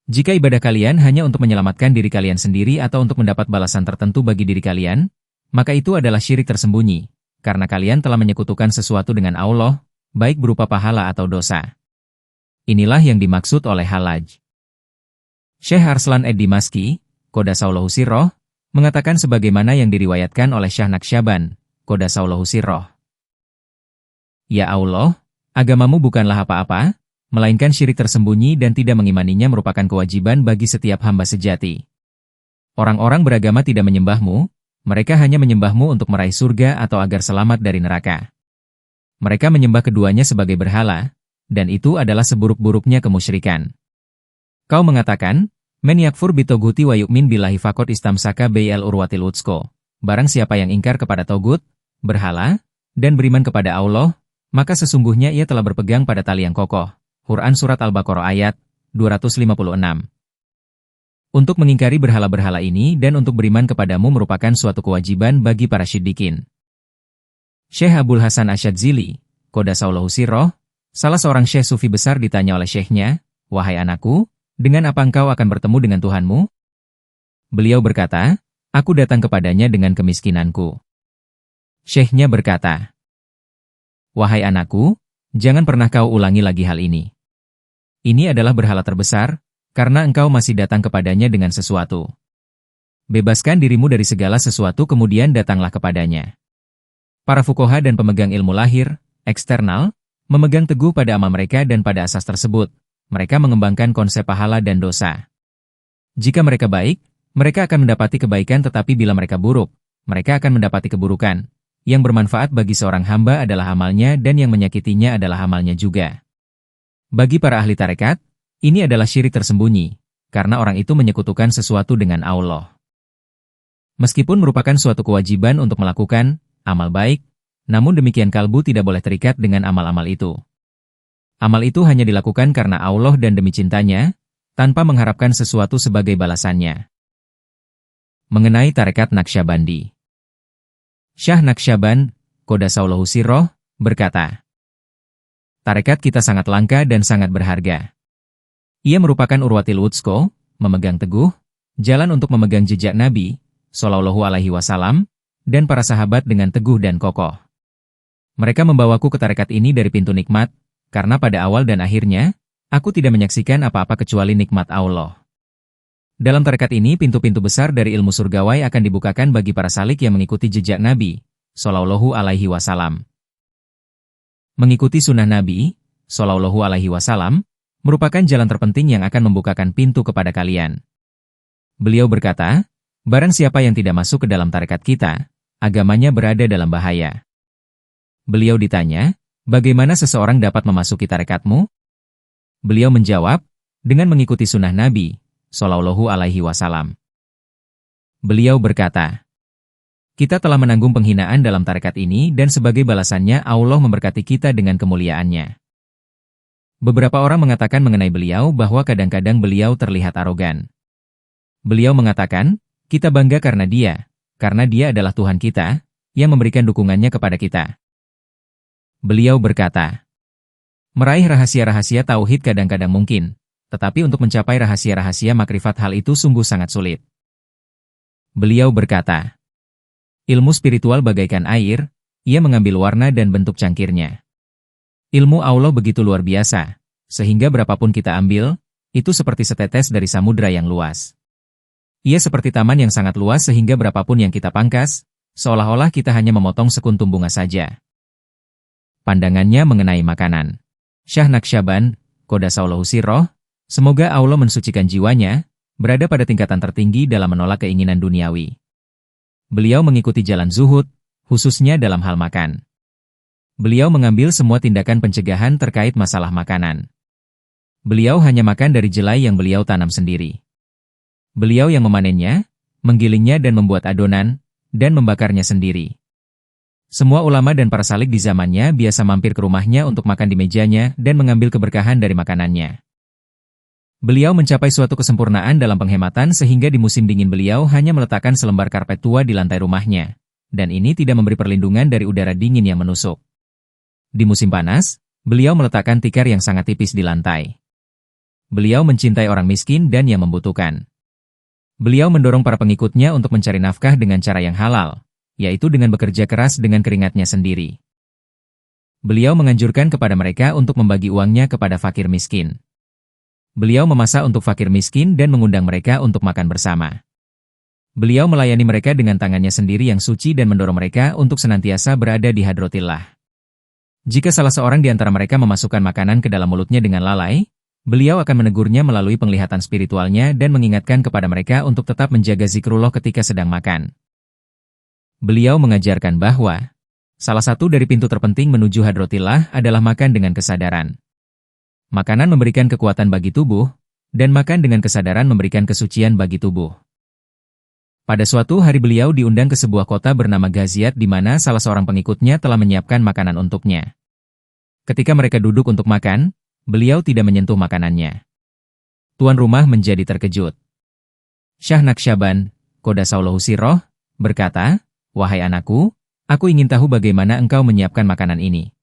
Jika ibadah kalian hanya untuk menyelamatkan diri kalian sendiri atau untuk mendapat balasan tertentu bagi diri kalian, maka itu adalah syirik tersembunyi, karena kalian telah menyekutukan sesuatu dengan Allah, baik berupa pahala atau dosa. Inilah yang dimaksud oleh halaj. Syekh Arslan Ad-Dimaski, Qodasaulahu Sirroh, mengatakan sebagaimana yang diriwayatkan oleh Syah Naqsyaband, Qodasaulahu Sirroh. Ya Allah, agamamu bukanlah apa-apa, melainkan syirik tersembunyi dan tidak mengimaninya merupakan kewajiban bagi setiap hamba sejati. Orang-orang beragama tidak menyembahmu, mereka hanya menyembahmu untuk meraih surga atau agar selamat dari neraka. Mereka menyembah keduanya sebagai berhala, dan itu adalah seburuk-buruknya kemusyrikan. Kau mengatakan, men yakfur bitoguti wa yu'min billahi faqad istamsaka bil urwatil wuthqa. Barang siapa yang ingkar kepada togut, berhala, dan beriman kepada Allah, maka sesungguhnya ia telah berpegang pada tali yang kokoh. Quran Surat Al-Baqarah ayat 256. Untuk mengingkari berhala-berhala ini dan untuk beriman kepadamu merupakan suatu kewajiban bagi para syiddiqin. Syekh Abul Hasan Asyadzili, Qodasaulahu Sirroh, salah seorang syekh sufi besar ditanya oleh syekhnya, "Wahai anakku, dengan apa engkau akan bertemu dengan Tuhanmu?" Beliau berkata, "Aku datang kepadanya dengan kemiskinanku." Syekhnya berkata, "Wahai anakku, jangan pernah kau ulangi lagi hal ini. Ini adalah berhala terbesar, karena engkau masih datang kepadanya dengan sesuatu. Bebaskan dirimu dari segala sesuatu kemudian datanglah kepadanya." Para fuqaha dan pemegang ilmu lahir, eksternal, memegang teguh pada amal mereka dan pada asas tersebut, mereka mengembangkan konsep pahala dan dosa. Jika mereka baik, mereka akan mendapati kebaikan, tetapi bila mereka buruk, mereka akan mendapati keburukan. Yang bermanfaat bagi seorang hamba adalah amalnya dan yang menyakitinya adalah amalnya juga. Bagi para ahli tarekat, ini adalah syirik tersembunyi, karena orang itu menyekutukan sesuatu dengan Allah. Meskipun merupakan suatu kewajiban untuk melakukan amal baik, namun demikian kalbu tidak boleh terikat dengan amal-amal itu. Amal itu hanya dilakukan karena Allah dan demi cintanya, tanpa mengharapkan sesuatu sebagai balasannya. Mengenai tarekat Naqsyabandi, Syah Naqsyaband, Qodasaulahu Sirroh, berkata, "Tarekat kita sangat langka dan sangat berharga. Ia merupakan urwatil wuthqa, memegang teguh, jalan untuk memegang jejak Nabi, Shallallahu Alaihi Wasallam, dan para sahabat dengan teguh dan kokoh. Mereka membawaku ke tarekat ini dari pintu nikmat, karena pada awal dan akhirnya, aku tidak menyaksikan apa-apa kecuali nikmat Allah. Dalam tarekat ini pintu-pintu besar dari ilmu surgawai akan dibukakan bagi para salik yang mengikuti jejak Nabi, Shallallahu Alaihi Wasallam. Mengikuti sunnah Nabi, Shallallahu Alaihi Wasallam, merupakan jalan terpenting yang akan membukakan pintu kepada kalian." Beliau berkata, "Barang siapa yang tidak masuk ke dalam tarekat kita, agamanya berada dalam bahaya." Beliau ditanya, "Bagaimana seseorang dapat memasuki tarekatmu?" Beliau menjawab, "Dengan mengikuti sunnah Nabi, Shallallahu Alaihi Wasallam." Beliau berkata, "Kita telah menanggung penghinaan dalam tarekat ini dan sebagai balasannya Allah memberkati kita dengan kemuliaannya." Beberapa orang mengatakan mengenai beliau bahwa kadang-kadang beliau terlihat arogan. Beliau mengatakan, "Kita bangga karena dia adalah Tuhan kita, yang memberikan dukungannya kepada kita." Beliau berkata, "Meraih rahasia-rahasia tauhid kadang-kadang mungkin, tetapi untuk mencapai rahasia-rahasia makrifat hal itu sungguh sangat sulit." Beliau berkata, "Ilmu spiritual bagaikan air, ia mengambil warna dan bentuk cangkirnya. Ilmu Allah begitu luar biasa, sehingga berapapun kita ambil, itu seperti setetes dari samudra yang luas. Ia seperti taman yang sangat luas sehingga berapapun yang kita pangkas, seolah-olah kita hanya memotong sekuntum bunga saja." Pandangannya mengenai makanan. Syah Naqsyaband, Qodasaulahu Sirroh, semoga Allah mensucikan jiwanya, berada pada tingkatan tertinggi dalam menolak keinginan duniawi. Beliau mengikuti jalan zuhud, khususnya dalam hal makan. Beliau mengambil semua tindakan pencegahan terkait masalah makanan. Beliau hanya makan dari jelai yang beliau tanam sendiri. Beliau yang memanennya, menggilingnya dan membuat adonan, dan membakarnya sendiri. Semua ulama dan para salik di zamannya biasa mampir ke rumahnya untuk makan di mejanya dan mengambil keberkahan dari makanannya. Beliau mencapai suatu kesempurnaan dalam penghematan sehingga di musim dingin beliau hanya meletakkan selembar karpet tua di lantai rumahnya, dan ini tidak memberi perlindungan dari udara dingin yang menusuk. Di musim panas, beliau meletakkan tikar yang sangat tipis di lantai. Beliau mencintai orang miskin dan yang membutuhkan. Beliau mendorong para pengikutnya untuk mencari nafkah dengan cara yang halal, yaitu dengan bekerja keras dengan keringatnya sendiri. Beliau menganjurkan kepada mereka untuk membagi uangnya kepada fakir miskin. Beliau memasak untuk fakir miskin dan mengundang mereka untuk makan bersama. Beliau melayani mereka dengan tangannya sendiri yang suci dan mendorong mereka untuk senantiasa berada di hadratillah. Jika salah seorang di antara mereka memasukkan makanan ke dalam mulutnya dengan lalai, beliau akan menegurnya melalui penglihatan spiritualnya dan mengingatkan kepada mereka untuk tetap menjaga zikrullah ketika sedang makan. Beliau mengajarkan bahwa salah satu dari pintu terpenting menuju hadratillah adalah makan dengan kesadaran. Makanan memberikan kekuatan bagi tubuh, dan makan dengan kesadaran memberikan kesucian bagi tubuh. Pada suatu hari beliau diundang ke sebuah kota bernama Ghaziat di mana salah seorang pengikutnya telah menyiapkan makanan untuknya. Ketika mereka duduk untuk makan, beliau tidak menyentuh makanannya. Tuan rumah menjadi terkejut. Syah Naqsyaband, Qaddasallahu sirroh, berkata, "Wahai anakku, aku ingin tahu bagaimana engkau menyiapkan makanan ini.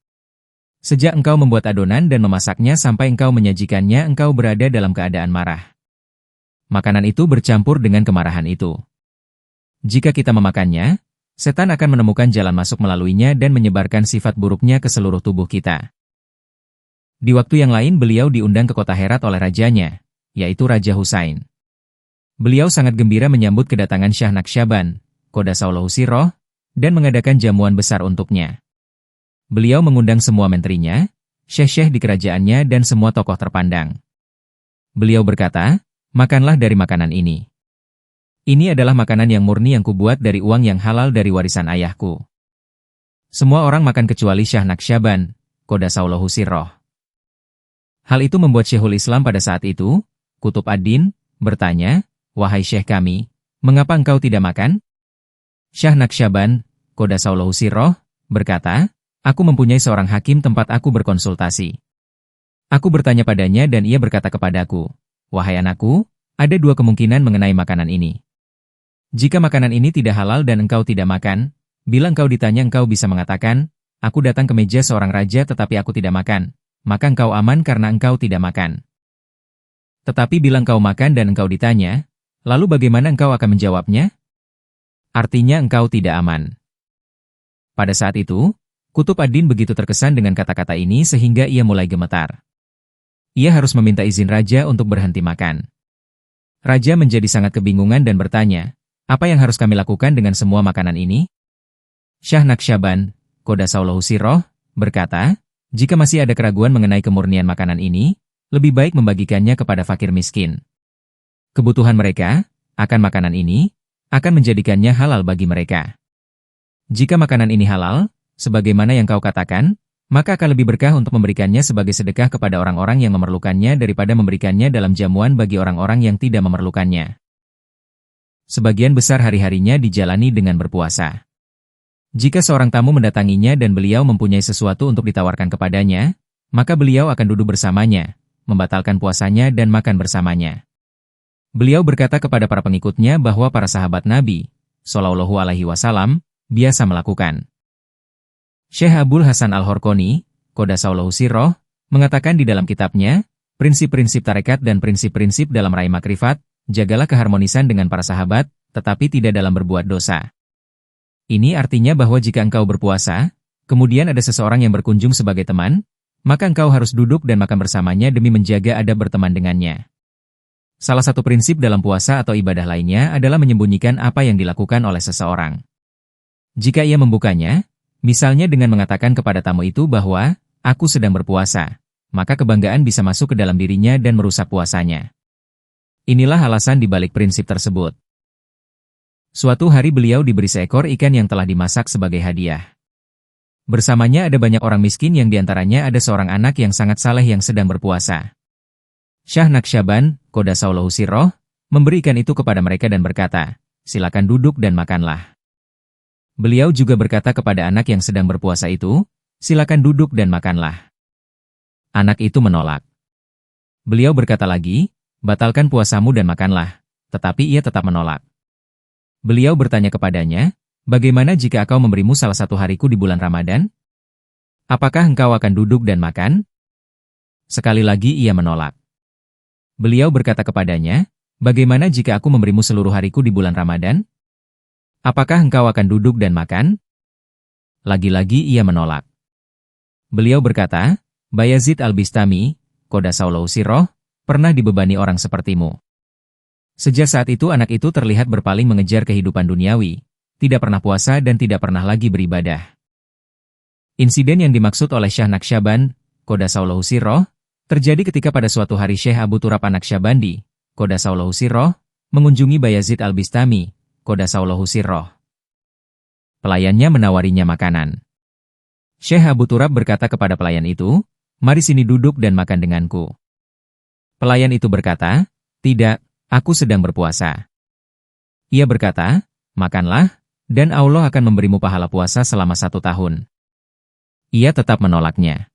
Sejak engkau membuat adonan dan memasaknya sampai engkau menyajikannya, engkau berada dalam keadaan marah. Makanan itu bercampur dengan kemarahan itu. Jika kita memakannya, setan akan menemukan jalan masuk melaluinya dan menyebarkan sifat buruknya ke seluruh tubuh kita." Di waktu yang lain beliau diundang ke kota Herat oleh rajanya, yaitu Raja Husain. Beliau sangat gembira menyambut kedatangan Syah Naqsyaband, Qaddasallahu sirroh, dan mengadakan jamuan besar untuknya. Beliau mengundang semua menterinya, syekh-syekh di kerajaannya dan semua tokoh terpandang. Beliau berkata, "Makanlah dari makanan ini. Ini adalah makanan yang murni yang kubuat dari uang yang halal dari warisan ayahku." Semua orang makan kecuali Syah Naqsyaband, Qaddasallahu sirroh. Hal itu membuat Syekhul Islam pada saat itu, Qutb ad-Din, bertanya, "Wahai syekh kami, mengapa engkau tidak makan?" Syah Naqsyaband, Qaddasallahu sirroh, berkata, "Aku mempunyai seorang hakim tempat aku berkonsultasi. Aku bertanya padanya dan ia berkata kepadaku, 'Wahai anakku, ada dua kemungkinan mengenai makanan ini. Jika makanan ini tidak halal dan engkau tidak makan, bila engkau ditanya engkau bisa mengatakan, aku datang ke meja seorang raja tetapi aku tidak makan, maka engkau aman karena engkau tidak makan. Tetapi bila engkau makan dan engkau ditanya, lalu bagaimana engkau akan menjawabnya? Artinya engkau tidak aman.'" Pada saat itu, Qutb ad-Din begitu terkesan dengan kata-kata ini sehingga ia mulai gemetar. Ia harus meminta izin raja untuk berhenti makan. Raja menjadi sangat kebingungan dan bertanya, "Apa yang harus kami lakukan dengan semua makanan ini?" Syah Naqsyaband, Qaddasallahu sirroh, berkata, "Jika masih ada keraguan mengenai kemurnian makanan ini, lebih baik membagikannya kepada fakir miskin. Kebutuhan mereka, akan makanan ini, akan menjadikannya halal bagi mereka. Jika makanan ini halal, sebagaimana yang kau katakan, maka akan lebih berkah untuk memberikannya sebagai sedekah kepada orang-orang yang memerlukannya daripada memberikannya dalam jamuan bagi orang-orang yang tidak memerlukannya." Sebagian besar hari-harinya dijalani dengan berpuasa. Jika seorang tamu mendatanginya dan beliau mempunyai sesuatu untuk ditawarkan kepadanya, maka beliau akan duduk bersamanya, membatalkan puasanya dan makan bersamanya. Beliau berkata kepada para pengikutnya bahwa para sahabat Nabi, Shallallahu Alaihi Wasallam, biasa melakukan. Syekh Abul Hasan Al-Horqoni, Qaddasallahu sirroh, mengatakan di dalam kitabnya, prinsip-prinsip tarekat dan prinsip-prinsip dalam raih makrifat, jagalah keharmonisan dengan para sahabat, tetapi tidak dalam berbuat dosa. Ini artinya bahwa jika engkau berpuasa, kemudian ada seseorang yang berkunjung sebagai teman, maka engkau harus duduk dan makan bersamanya demi menjaga adab berteman dengannya. Salah satu prinsip dalam puasa atau ibadah lainnya adalah menyembunyikan apa yang dilakukan oleh seseorang. Jika ia membukanya, misalnya dengan mengatakan kepada tamu itu bahwa, "Aku sedang berpuasa," maka kebanggaan bisa masuk ke dalam dirinya dan merusak puasanya. Inilah alasan dibalik prinsip tersebut. Suatu hari beliau diberi seekor ikan yang telah dimasak sebagai hadiah. Bersamanya ada banyak orang miskin yang diantaranya ada seorang anak yang sangat saleh yang sedang berpuasa. Syah Naqsyaband, Qaddasallahu sirroh, memberi ikan itu kepada mereka dan berkata, "Silakan duduk dan makanlah." Beliau juga berkata kepada anak yang sedang berpuasa itu, "Silakan duduk dan makanlah." Anak itu menolak. Beliau berkata lagi, "Batalkan puasamu dan makanlah," tetapi ia tetap menolak. Beliau bertanya kepadanya, "Bagaimana jika aku memberimu salah satu hariku di bulan Ramadan? Apakah engkau akan duduk dan makan?" Sekali lagi ia menolak. Beliau berkata kepadanya, "Bagaimana jika aku memberimu seluruh hariku di bulan Ramadan? Apakah engkau akan duduk dan makan?" Lagi-lagi ia menolak. Beliau berkata, Bayazid al-Bistami, Qoddasallahu sirroh, pernah dibebani orang sepertimu. Sejak saat itu anak itu terlihat berpaling mengejar kehidupan duniawi, tidak pernah puasa dan tidak pernah lagi beribadah. Insiden yang dimaksud oleh Syekh Naqsyaband, Qoddasallahu sirroh, terjadi ketika pada suatu hari Syekh Abu Turab An-Naqsyabandi, Qoddasallahu sirroh, mengunjungi Bayazid al-Bistami, Qoddasallahu sirroh. Pelayannya menawarinya makanan. Syekh Abu Turab berkata kepada pelayan itu, "Mari sini duduk dan makan denganku." Pelayan itu berkata, "Tidak, aku sedang berpuasa." Ia berkata, "Makanlah, dan Allah akan memberimu pahala puasa selama 1 tahun." Ia tetap menolaknya.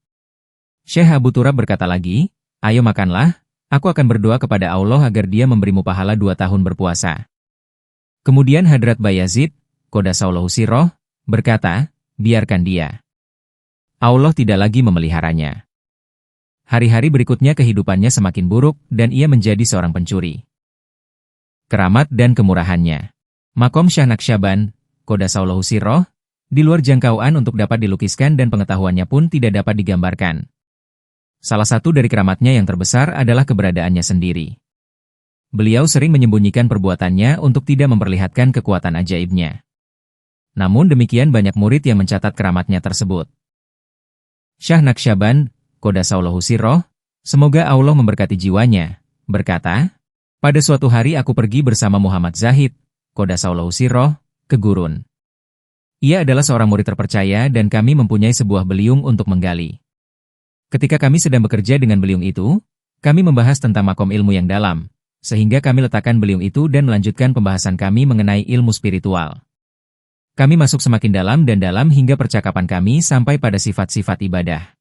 Syekh Abu Turab berkata lagi, "Ayo makanlah, aku akan berdoa kepada Allah agar Dia memberimu pahala 2 tahun berpuasa." Kemudian Hadrat Bayazid, Qoddasallahu sirroh, berkata, "Biarkan dia. Allah tidak lagi memeliharanya." Hari-hari berikutnya kehidupannya semakin buruk dan ia menjadi seorang pencuri. Keramat dan kemurahannya. Makom Syekh Naqsyaband, Qoddasallahu sirroh, di luar jangkauan untuk dapat dilukiskan dan pengetahuannya pun tidak dapat digambarkan. Salah satu dari keramatnya yang terbesar adalah keberadaannya sendiri. Beliau sering menyembunyikan perbuatannya untuk tidak memperlihatkan kekuatan ajaibnya. Namun demikian banyak murid yang mencatat keramatnya tersebut. Syekh Naqsyaband, Qoddasallahu sirroh, semoga Allah memberkati jiwanya, berkata, "Pada suatu hari aku pergi bersama Muhammad Zahid, Qoddasallahu sirroh, ke gurun. Ia adalah seorang murid terpercaya dan kami mempunyai sebuah beliung untuk menggali. Ketika kami sedang bekerja dengan beliung itu, kami membahas tentang makom ilmu yang dalam, sehingga kami letakkan beliung itu dan melanjutkan pembahasan kami mengenai ilmu spiritual. Kami masuk semakin dalam hingga percakapan kami sampai pada sifat-sifat ibadah.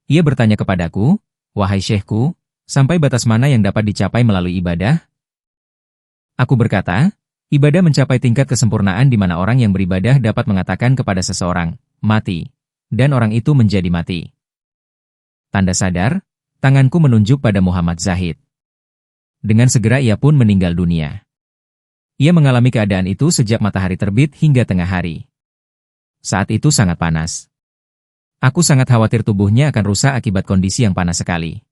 Ia bertanya kepadaku, 'Wahai syekhku, sampai batas mana yang dapat dicapai melalui ibadah?' Aku berkata, ibadah mencapai tingkat kesempurnaan di mana orang yang beribadah dapat mengatakan kepada seseorang, 'Mati,' dan orang itu menjadi mati." Tanda sadar, tanganku menunjuk pada Muhammad Zahid. Dengan segera ia pun meninggal dunia. Ia mengalami keadaan itu sejak matahari terbit hingga tengah hari. Saat itu sangat panas. Aku sangat khawatir tubuhnya akan rusak akibat kondisi yang panas sekali.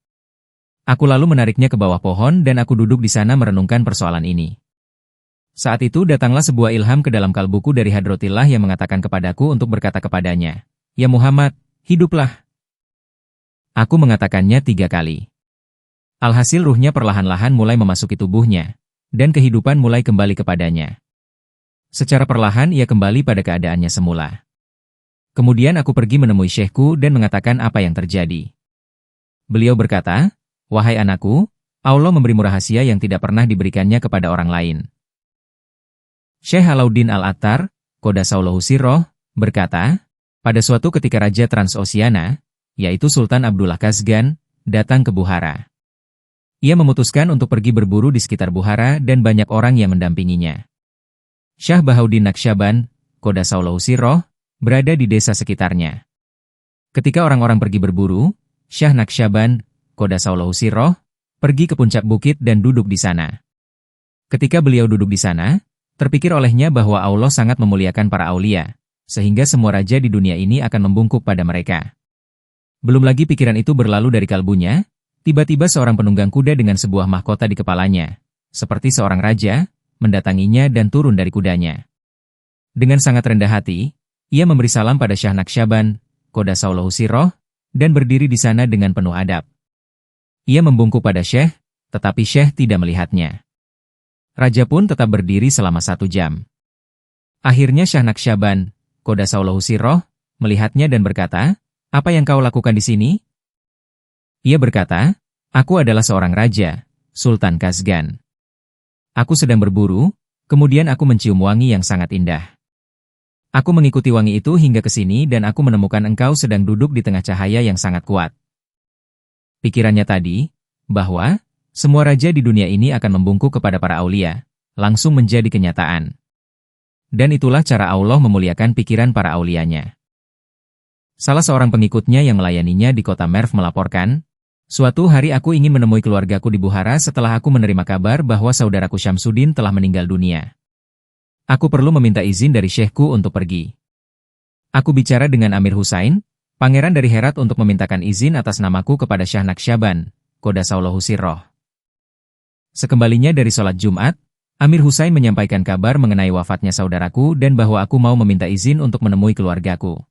Aku lalu menariknya ke bawah pohon dan aku duduk di sana merenungkan persoalan ini. Saat itu datanglah sebuah ilham ke dalam kalbuku dari Hadratillah yang mengatakan kepadaku untuk berkata kepadanya, "Ya Muhammad, hiduplah." Aku mengatakannya 3 kali. Alhasil ruhnya perlahan-lahan mulai memasuki tubuhnya, dan kehidupan mulai kembali kepadanya. Secara perlahan ia kembali pada keadaannya semula. Kemudian aku pergi menemui syekhku dan mengatakan apa yang terjadi. Beliau berkata, "Wahai anakku, Allah memberimu rahasia yang tidak pernah diberikannya kepada orang lain." Syekh Alauddin Al-Attar, Qoddasallahu sirroh, berkata, pada suatu ketika Raja Transosiana, yaitu Sultan Abdullah Khazgan, datang ke Bukhara. Ia memutuskan untuk pergi berburu di sekitar Bukhara dan banyak orang yang mendampinginya. Syekh Bahauddin Naqsyaband, Qoddasallahu sirroh, berada di desa sekitarnya. Ketika orang-orang pergi berburu, Syekh Naqsyaband, Qoddasallahu sirroh, pergi ke puncak bukit dan duduk di sana. Ketika beliau duduk di sana, terpikir olehnya bahwa Allah sangat memuliakan para aulia, sehingga semua raja di dunia ini akan membungkuk pada mereka. Belum lagi pikiran itu berlalu dari kalbunya, tiba-tiba seorang penunggang kuda dengan sebuah mahkota di kepalanya, seperti seorang raja, mendatanginya dan turun dari kudanya. Dengan sangat rendah hati, ia memberi salam pada Syekh Naqsyaband, Qoddasallahu sirroh, dan berdiri di sana dengan penuh adab. Ia membungkuk pada Syekh, tetapi Syekh tidak melihatnya. Raja pun tetap berdiri selama 1 jam. Akhirnya Syekh Naqsyaband, Qoddasallahu sirroh, melihatnya dan berkata, "Apa yang kau lakukan di sini?" Ia berkata, "Aku adalah seorang raja, Sultan Khazgan. Aku sedang berburu, kemudian aku mencium wangi yang sangat indah. Aku mengikuti wangi itu hingga ke sini dan aku menemukan engkau sedang duduk di tengah cahaya yang sangat kuat." Pikirannya tadi, bahwa semua raja di dunia ini akan membungkuk kepada para aulia, langsung menjadi kenyataan. Dan itulah cara Allah memuliakan pikiran para aulianya. Salah seorang pengikutnya yang melayaninya di kota Merv melaporkan, "Suatu hari aku ingin menemui keluargaku di Bukhara setelah aku menerima kabar bahwa saudaraku Syamsuddin telah meninggal dunia. Aku perlu meminta izin dari syekhku untuk pergi. Aku bicara dengan Amir Husain, Pangeran dari Herat untuk memintakan izin atas namaku kepada Syah Naqsyaban, Qoddasallahu sirroh. Sekembalinya dari sholat Jumat, Amir Husain menyampaikan kabar mengenai wafatnya saudaraku dan bahwa aku mau meminta izin untuk menemui keluargaku.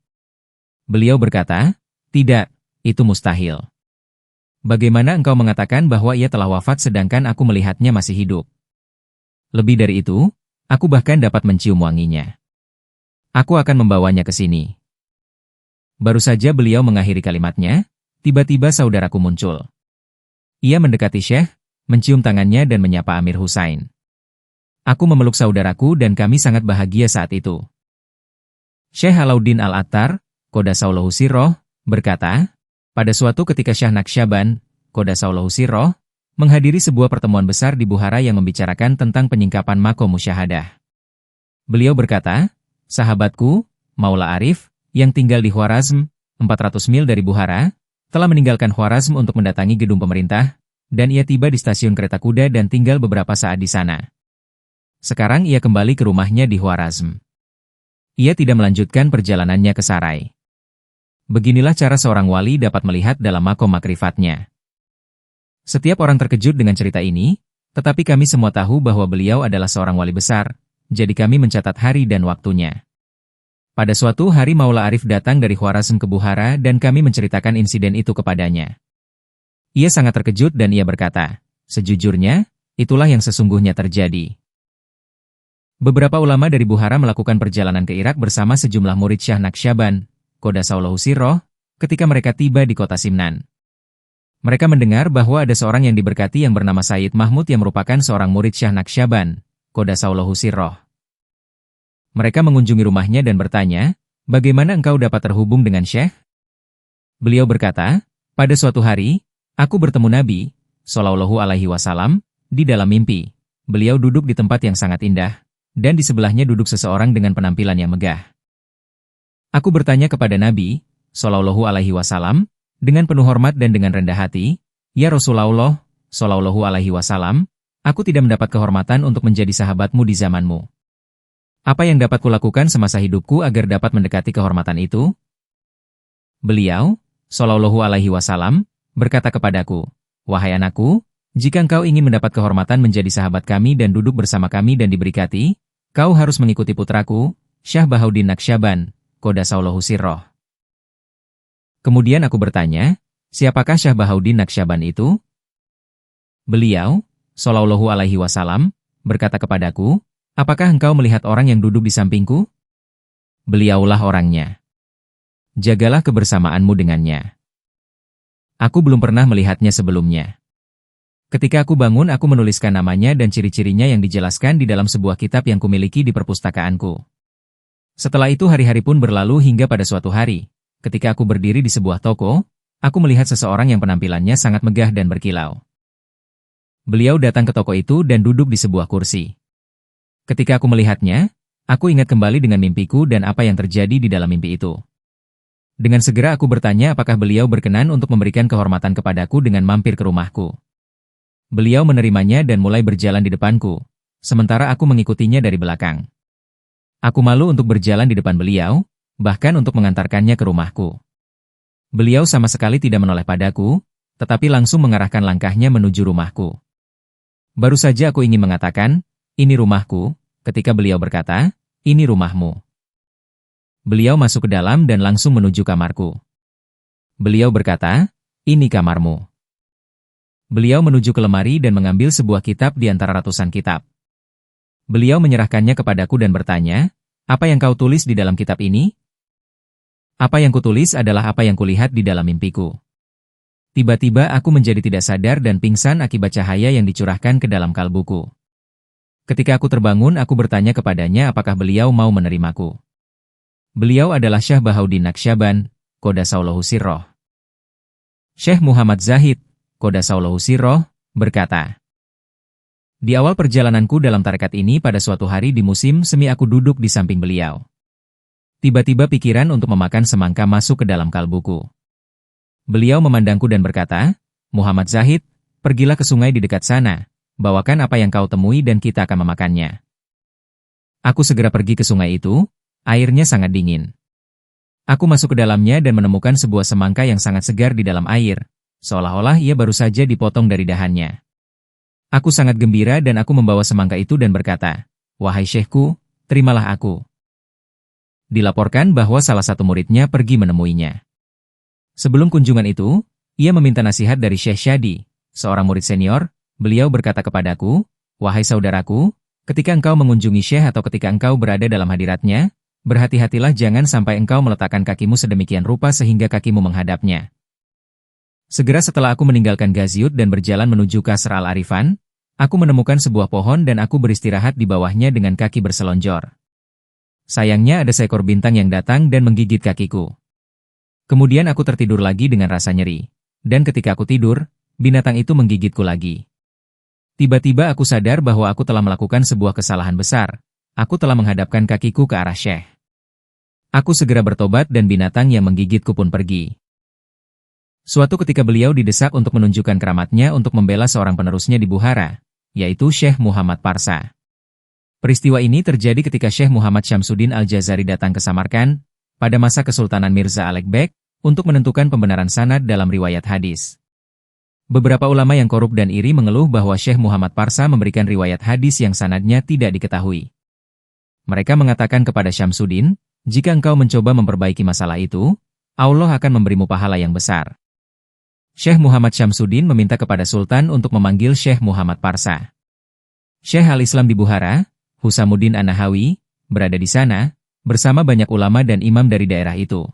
Beliau berkata, "Tidak, itu mustahil. Bagaimana engkau mengatakan bahwa ia telah wafat sedangkan aku melihatnya masih hidup? Lebih dari itu, aku bahkan dapat mencium wanginya. Aku akan membawanya ke sini." Baru saja beliau mengakhiri kalimatnya, tiba-tiba saudaraku muncul. Ia mendekati Syekh, mencium tangannya dan menyapa Amir Husain. Aku memeluk saudaraku dan kami sangat bahagia saat itu. Syekh Alauddin Al-Attar, Qoddasallahu sirroh, berkata, pada suatu ketika Syah Naqsyaban, Qoddasallahu sirroh, menghadiri sebuah pertemuan besar di Bukhara yang membicarakan tentang penyingkapan makom musyahadah. Beliau berkata, "Sahabatku, Maula Arif, yang tinggal di Khwarazm, 400 mil dari Bukhara, telah meninggalkan Khwarazm untuk mendatangi gedung pemerintah, dan ia tiba di stasiun kereta kuda dan tinggal beberapa saat di sana. Sekarang ia kembali ke rumahnya di Khwarazm. Ia tidak melanjutkan perjalanannya ke Sarai." Beginilah cara seorang wali dapat melihat dalam makom makrifatnya. Setiap orang terkejut dengan cerita ini, tetapi kami semua tahu bahwa beliau adalah seorang wali besar, jadi kami mencatat hari dan waktunya. Pada suatu hari Maula Arif datang dari Khwarazm ke Bukhara dan kami menceritakan insiden itu kepadanya. Ia sangat terkejut dan ia berkata, "Sejujurnya, itulah yang sesungguhnya terjadi." Beberapa ulama dari Bukhara melakukan perjalanan ke Irak bersama sejumlah murid Syah Naqsyaban, Qoddasallahu sirroh, ketika mereka tiba di kota Simnan. Mereka mendengar bahwa ada seorang yang diberkati yang bernama Sayyid Mahmud yang merupakan seorang murid Syah Naqsyaban, Qoddasallahu sirroh. Mereka mengunjungi rumahnya dan bertanya, "Bagaimana engkau dapat terhubung dengan Syekh?" Beliau berkata, "Pada suatu hari, aku bertemu Nabi, Shallallahu Alaihi Wasallam, di dalam mimpi. Beliau duduk di tempat yang sangat indah, dan di sebelahnya duduk seseorang dengan penampilan yang megah. Aku bertanya kepada Nabi, Shallallahu Alaihi Wasallam, dengan penuh hormat dan dengan rendah hati, 'Ya Rasulullah, Shallallahu Alaihi Wasallam, aku tidak mendapat kehormatan untuk menjadi sahabatmu di zamanmu. Apa yang dapat kulakukan semasa hidupku agar dapat mendekati kehormatan itu?' Beliau, Shallallahu Alaihi Wasallam, berkata kepadaku, 'Wahai anakku, jika engkau ingin mendapat kehormatan menjadi sahabat kami dan duduk bersama kami dan diberkati, kau harus mengikuti putraku, Syah Bahauddin Naqsyaban, Qoddasallahu sirroh.' Kemudian aku bertanya, 'Siapakah Syah Bahauddin Naqsyaban itu?' Beliau, Shallallahu Alaihi Wasallam, berkata kepadaku, 'Apakah engkau melihat orang yang duduk di sampingku? Beliaulah orangnya. Jagalah kebersamaanmu dengannya.' Aku belum pernah melihatnya sebelumnya. Ketika aku bangun, aku menuliskan namanya dan ciri-cirinya yang dijelaskan di dalam sebuah kitab yang kumiliki di perpustakaanku. Setelah itu hari-hari pun berlalu hingga pada suatu hari, ketika aku berdiri di sebuah toko, aku melihat seseorang yang penampilannya sangat megah dan berkilau. Beliau datang ke toko itu dan duduk di sebuah kursi. Ketika aku melihatnya, aku ingat kembali dengan mimpiku dan apa yang terjadi di dalam mimpi itu. Dengan segera aku bertanya apakah beliau berkenan untuk memberikan kehormatan kepadaku dengan mampir ke rumahku. Beliau menerimanya dan mulai berjalan di depanku, sementara aku mengikutinya dari belakang. Aku malu untuk berjalan di depan beliau, bahkan untuk mengantarkannya ke rumahku. Beliau sama sekali tidak menoleh padaku, tetapi langsung mengarahkan langkahnya menuju rumahku. Baru saja aku ingin mengatakan, 'Ini rumahku,' ketika beliau berkata, 'Ini rumahmu.' Beliau masuk ke dalam dan langsung menuju kamarku. Beliau berkata, 'Ini kamarmu.' Beliau menuju ke lemari dan mengambil sebuah kitab di antara ratusan kitab. Beliau menyerahkannya kepadaku dan bertanya, 'Apa yang kau tulis di dalam kitab ini?' Apa yang kutulis adalah apa yang kulihat di dalam mimpiku. Tiba-tiba aku menjadi tidak sadar dan pingsan akibat cahaya yang dicurahkan ke dalam kalbuku. Ketika aku terbangun, aku bertanya kepadanya apakah beliau mau menerimaku. Beliau adalah Syah Bahauddin Naqsyaban, Qoddasallahu sirroh. Syekh Muhammad Zahid, Qoddasallahu sirroh, berkata, "Di awal perjalananku dalam tarekat ini pada suatu hari di musim semi aku duduk di samping beliau. Tiba-tiba pikiran untuk memakan semangka masuk ke dalam kalbuku. Beliau memandangku dan berkata, 'Muhammad Zahid, pergilah ke sungai di dekat sana, bawakan apa yang kau temui dan kita akan memakannya.' Aku segera pergi ke sungai itu, airnya sangat dingin. Aku masuk ke dalamnya dan menemukan sebuah semangka yang sangat segar di dalam air, seolah-olah ia baru saja dipotong dari dahannya. Aku sangat gembira dan aku membawa semangka itu dan berkata, "Wahai Syekhku, terimalah aku." Dilaporkan bahwa salah satu muridnya pergi menemuinya. Sebelum kunjungan itu, ia meminta nasihat dari Syekh Syadi, seorang murid senior. Beliau berkata kepadaku, "Wahai saudaraku, ketika engkau mengunjungi Syekh atau ketika engkau berada dalam hadiratnya, berhati-hatilah jangan sampai engkau meletakkan kakimu sedemikian rupa sehingga kakimu menghadapnya." Segera setelah aku meninggalkan Ghaziut dan berjalan menuju Kasr al-Arifan, aku menemukan sebuah pohon dan aku beristirahat di bawahnya dengan kaki berselonjor. Sayangnya ada seekor bintang yang datang dan menggigit kakiku. Kemudian aku tertidur lagi dengan rasa nyeri. Dan ketika aku tidur, binatang itu menggigitku lagi. Tiba-tiba aku sadar bahwa aku telah melakukan sebuah kesalahan besar. Aku telah menghadapkan kakiku ke arah Syekh. Aku segera bertobat dan binatang yang menggigitku pun pergi. Suatu ketika beliau didesak untuk menunjukkan keramatnya untuk membela seorang penerusnya di Bukhara, yaitu Syekh Muhammad Parsa. Peristiwa ini terjadi ketika Syekh Muhammad Syamsuddin Al-Jazari datang ke Samarkand pada masa Kesultanan Mirza Alek Bek untuk menentukan pembenaran sanad dalam riwayat hadis. Beberapa ulama yang korup dan iri mengeluh bahwa Syekh Muhammad Parsa memberikan riwayat hadis yang sanadnya tidak diketahui. Mereka mengatakan kepada Syamsuddin, "Jika engkau mencoba memperbaiki masalah itu, Allah akan memberimu pahala yang besar." Syekh Muhammad Syamsuddin meminta kepada Sultan untuk memanggil Syekh Muhammad Parsa. Syekh al-Islam di Bukhara, Husamuddin An-Nahawi, berada di sana, bersama banyak ulama dan imam dari daerah itu.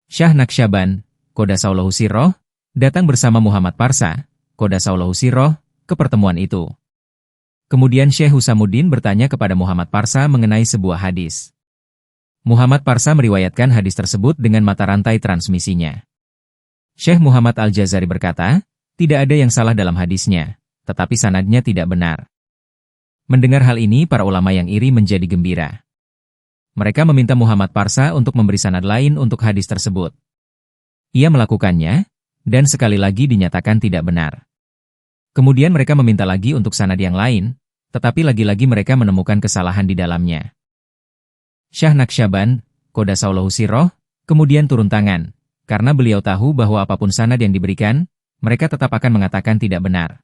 Syah Naqsyaban, Qodasaulahu Sirroh, datang bersama Muhammad Parsa, Qodasaulahu Sirroh, ke pertemuan itu. Kemudian Syekh Husamuddin bertanya kepada Muhammad Parsa mengenai sebuah hadis. Muhammad Parsa meriwayatkan hadis tersebut dengan mata rantai transmisinya. Syekh Muhammad Al-Jazari berkata, tidak ada yang salah dalam hadisnya, tetapi sanadnya tidak benar. Mendengar hal ini, para ulama yang iri menjadi gembira. Mereka meminta Muhammad Parsa untuk memberi sanad lain untuk hadis tersebut. Ia melakukannya, dan sekali lagi dinyatakan tidak benar. Kemudian mereka meminta lagi untuk sanad yang lain, tetapi lagi-lagi mereka menemukan kesalahan di dalamnya. Syah Naqsyaban, Qodasaulahu Sirroh, kemudian turun tangan, karena beliau tahu bahwa apapun sanad yang diberikan, mereka tetap akan mengatakan tidak benar.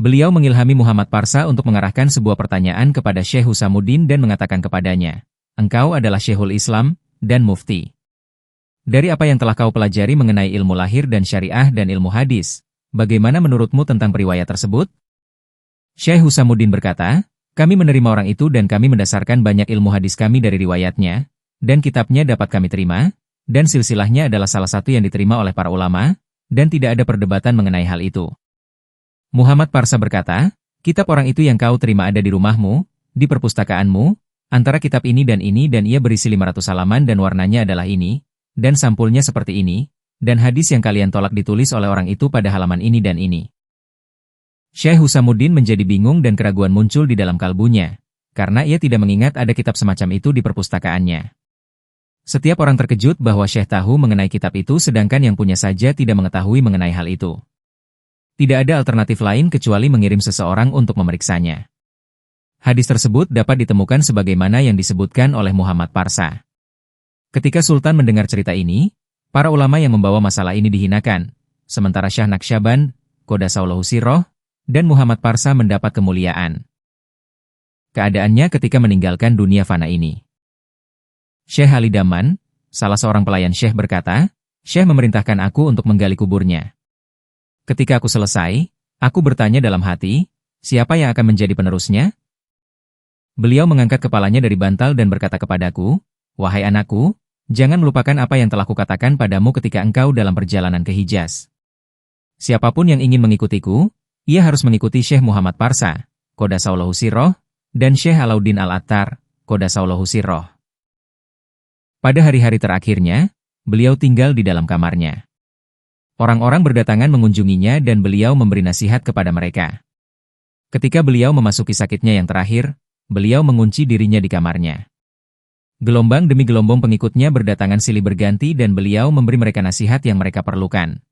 Beliau mengilhami Muhammad Parsa untuk mengarahkan sebuah pertanyaan kepada Syekh Husamuddin dan mengatakan kepadanya, "Engkau adalah Syekhul Islam dan Mufti. Dari apa yang telah kau pelajari mengenai ilmu lahir dan syariah dan ilmu hadis, bagaimana menurutmu tentang periwayat tersebut?" Syekh Husamuddin berkata, "Kami menerima orang itu dan kami mendasarkan banyak ilmu hadis kami dari riwayatnya, dan kitabnya dapat kami terima, dan silsilahnya adalah salah satu yang diterima oleh para ulama, dan tidak ada perdebatan mengenai hal itu." Muhammad Parsa berkata, "Kitab orang itu yang kau terima ada di rumahmu, di perpustakaanmu, antara kitab ini dan ia berisi 500 halaman dan warnanya adalah ini, dan sampulnya seperti ini, dan hadis yang kalian tolak ditulis oleh orang itu pada halaman ini dan ini." Syekh Husamuddin menjadi bingung dan keraguan muncul di dalam kalbunya, karena ia tidak mengingat ada kitab semacam itu di perpustakaannya. Setiap orang terkejut bahwa Syekh tahu mengenai kitab itu sedangkan yang punya saja tidak mengetahui mengenai hal itu. Tidak ada alternatif lain kecuali mengirim seseorang untuk memeriksanya. Hadis tersebut dapat ditemukan sebagaimana yang disebutkan oleh Muhammad Parsa. Ketika Sultan mendengar cerita ini, para ulama yang membawa masalah ini dihinakan, sementara Syah Naqsyaban, Qodasaulahu Sirroh, dan Muhammad Parsa mendapat kemuliaan. Keadaannya ketika meninggalkan dunia fana ini. Syekh Ali Daman, salah seorang pelayan Syekh berkata, "Syekh memerintahkan aku untuk menggali kuburnya. Ketika aku selesai, aku bertanya dalam hati, siapa yang akan menjadi penerusnya?" Beliau mengangkat kepalanya dari bantal dan berkata kepadaku, "Wahai anakku, jangan melupakan apa yang telah kukatakan padamu ketika engkau dalam perjalanan ke Hijaz. Siapapun yang ingin mengikutiku, ia harus mengikuti Syekh Muhammad Parsa, Qodasaulahu Sirroh, dan Syekh Alauddin Al-Attar, Qodasaulahu Sirroh." Pada hari-hari terakhirnya, beliau tinggal di dalam kamarnya. Orang-orang berdatangan mengunjunginya dan beliau memberi nasihat kepada mereka. Ketika beliau memasuki sakitnya yang terakhir, beliau mengunci dirinya di kamarnya. Gelombang demi gelombang pengikutnya berdatangan silih berganti dan beliau memberi mereka nasihat yang mereka perlukan.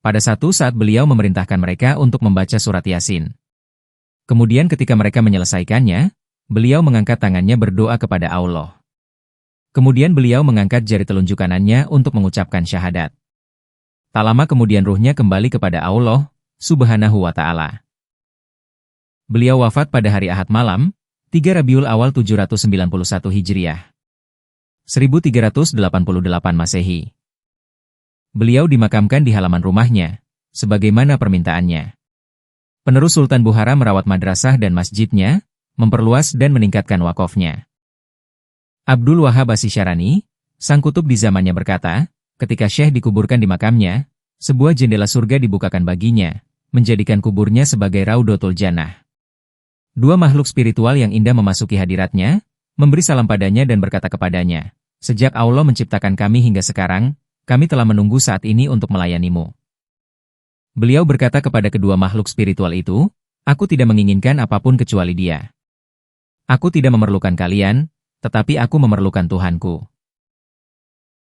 Pada satu saat beliau memerintahkan mereka untuk membaca surat Yasin. Kemudian ketika mereka menyelesaikannya, beliau mengangkat tangannya berdoa kepada Allah. Kemudian beliau mengangkat jari telunjuk kanannya untuk mengucapkan syahadat. Tak lama kemudian ruhnya kembali kepada Allah Subhanahu wa Ta'ala. Beliau wafat pada hari Ahad malam, 3 Rabiul Awal 791 Hijriah. 1388 Masehi. Beliau dimakamkan di halaman rumahnya, sebagaimana permintaannya. Penerus Sultan Bukhara merawat madrasah dan masjidnya, memperluas dan meningkatkan wakofnya. Abdul Wahab Asy-Syarani, sang kutub di zamannya berkata, ketika Syekh dikuburkan di makamnya, sebuah jendela surga dibukakan baginya, menjadikan kuburnya sebagai Raudatul Jannah. Dua makhluk spiritual yang indah memasuki hadiratnya, memberi salam padanya dan berkata kepadanya, "Sejak Allah menciptakan kami hingga sekarang, kami telah menunggu saat ini untuk melayanimu." Beliau berkata kepada kedua makhluk spiritual itu, "Aku tidak menginginkan apapun kecuali Dia. Aku tidak memerlukan kalian, tetapi aku memerlukan Tuhanku."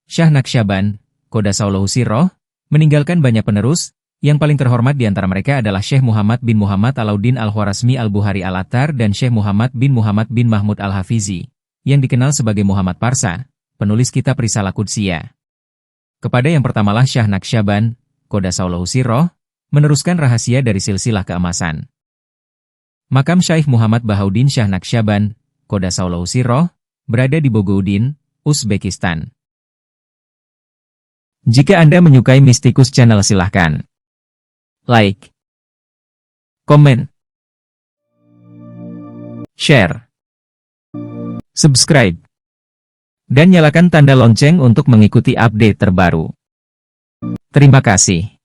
Syah Naqsyaband, Qodassallahu sirroh, meninggalkan banyak penerus, yang paling terhormat di antara mereka adalah Syekh Muhammad bin Muhammad Alauddin Al-Khwarazmi Al-Buhari Al-Attar dan Syekh Muhammad bin Mahmud Al-Hafizi, yang dikenal sebagai Muhammad Parsa, penulis kitab Risalah Qudsiyah. Kepada yang pertamalah Syah Naqsyaband, Qodassallahu sirroh, meneruskan rahasia dari silsilah keemasan. Makam Syekh Muhammad Bahauddin Syah Naqsyaband, Qodassallahu sirroh, berada di Bogoudin, Uzbekistan. Jika Anda menyukai Mistikus Channel silahkan like, komen, share, subscribe, dan nyalakan tanda lonceng untuk mengikuti update terbaru. Terima kasih.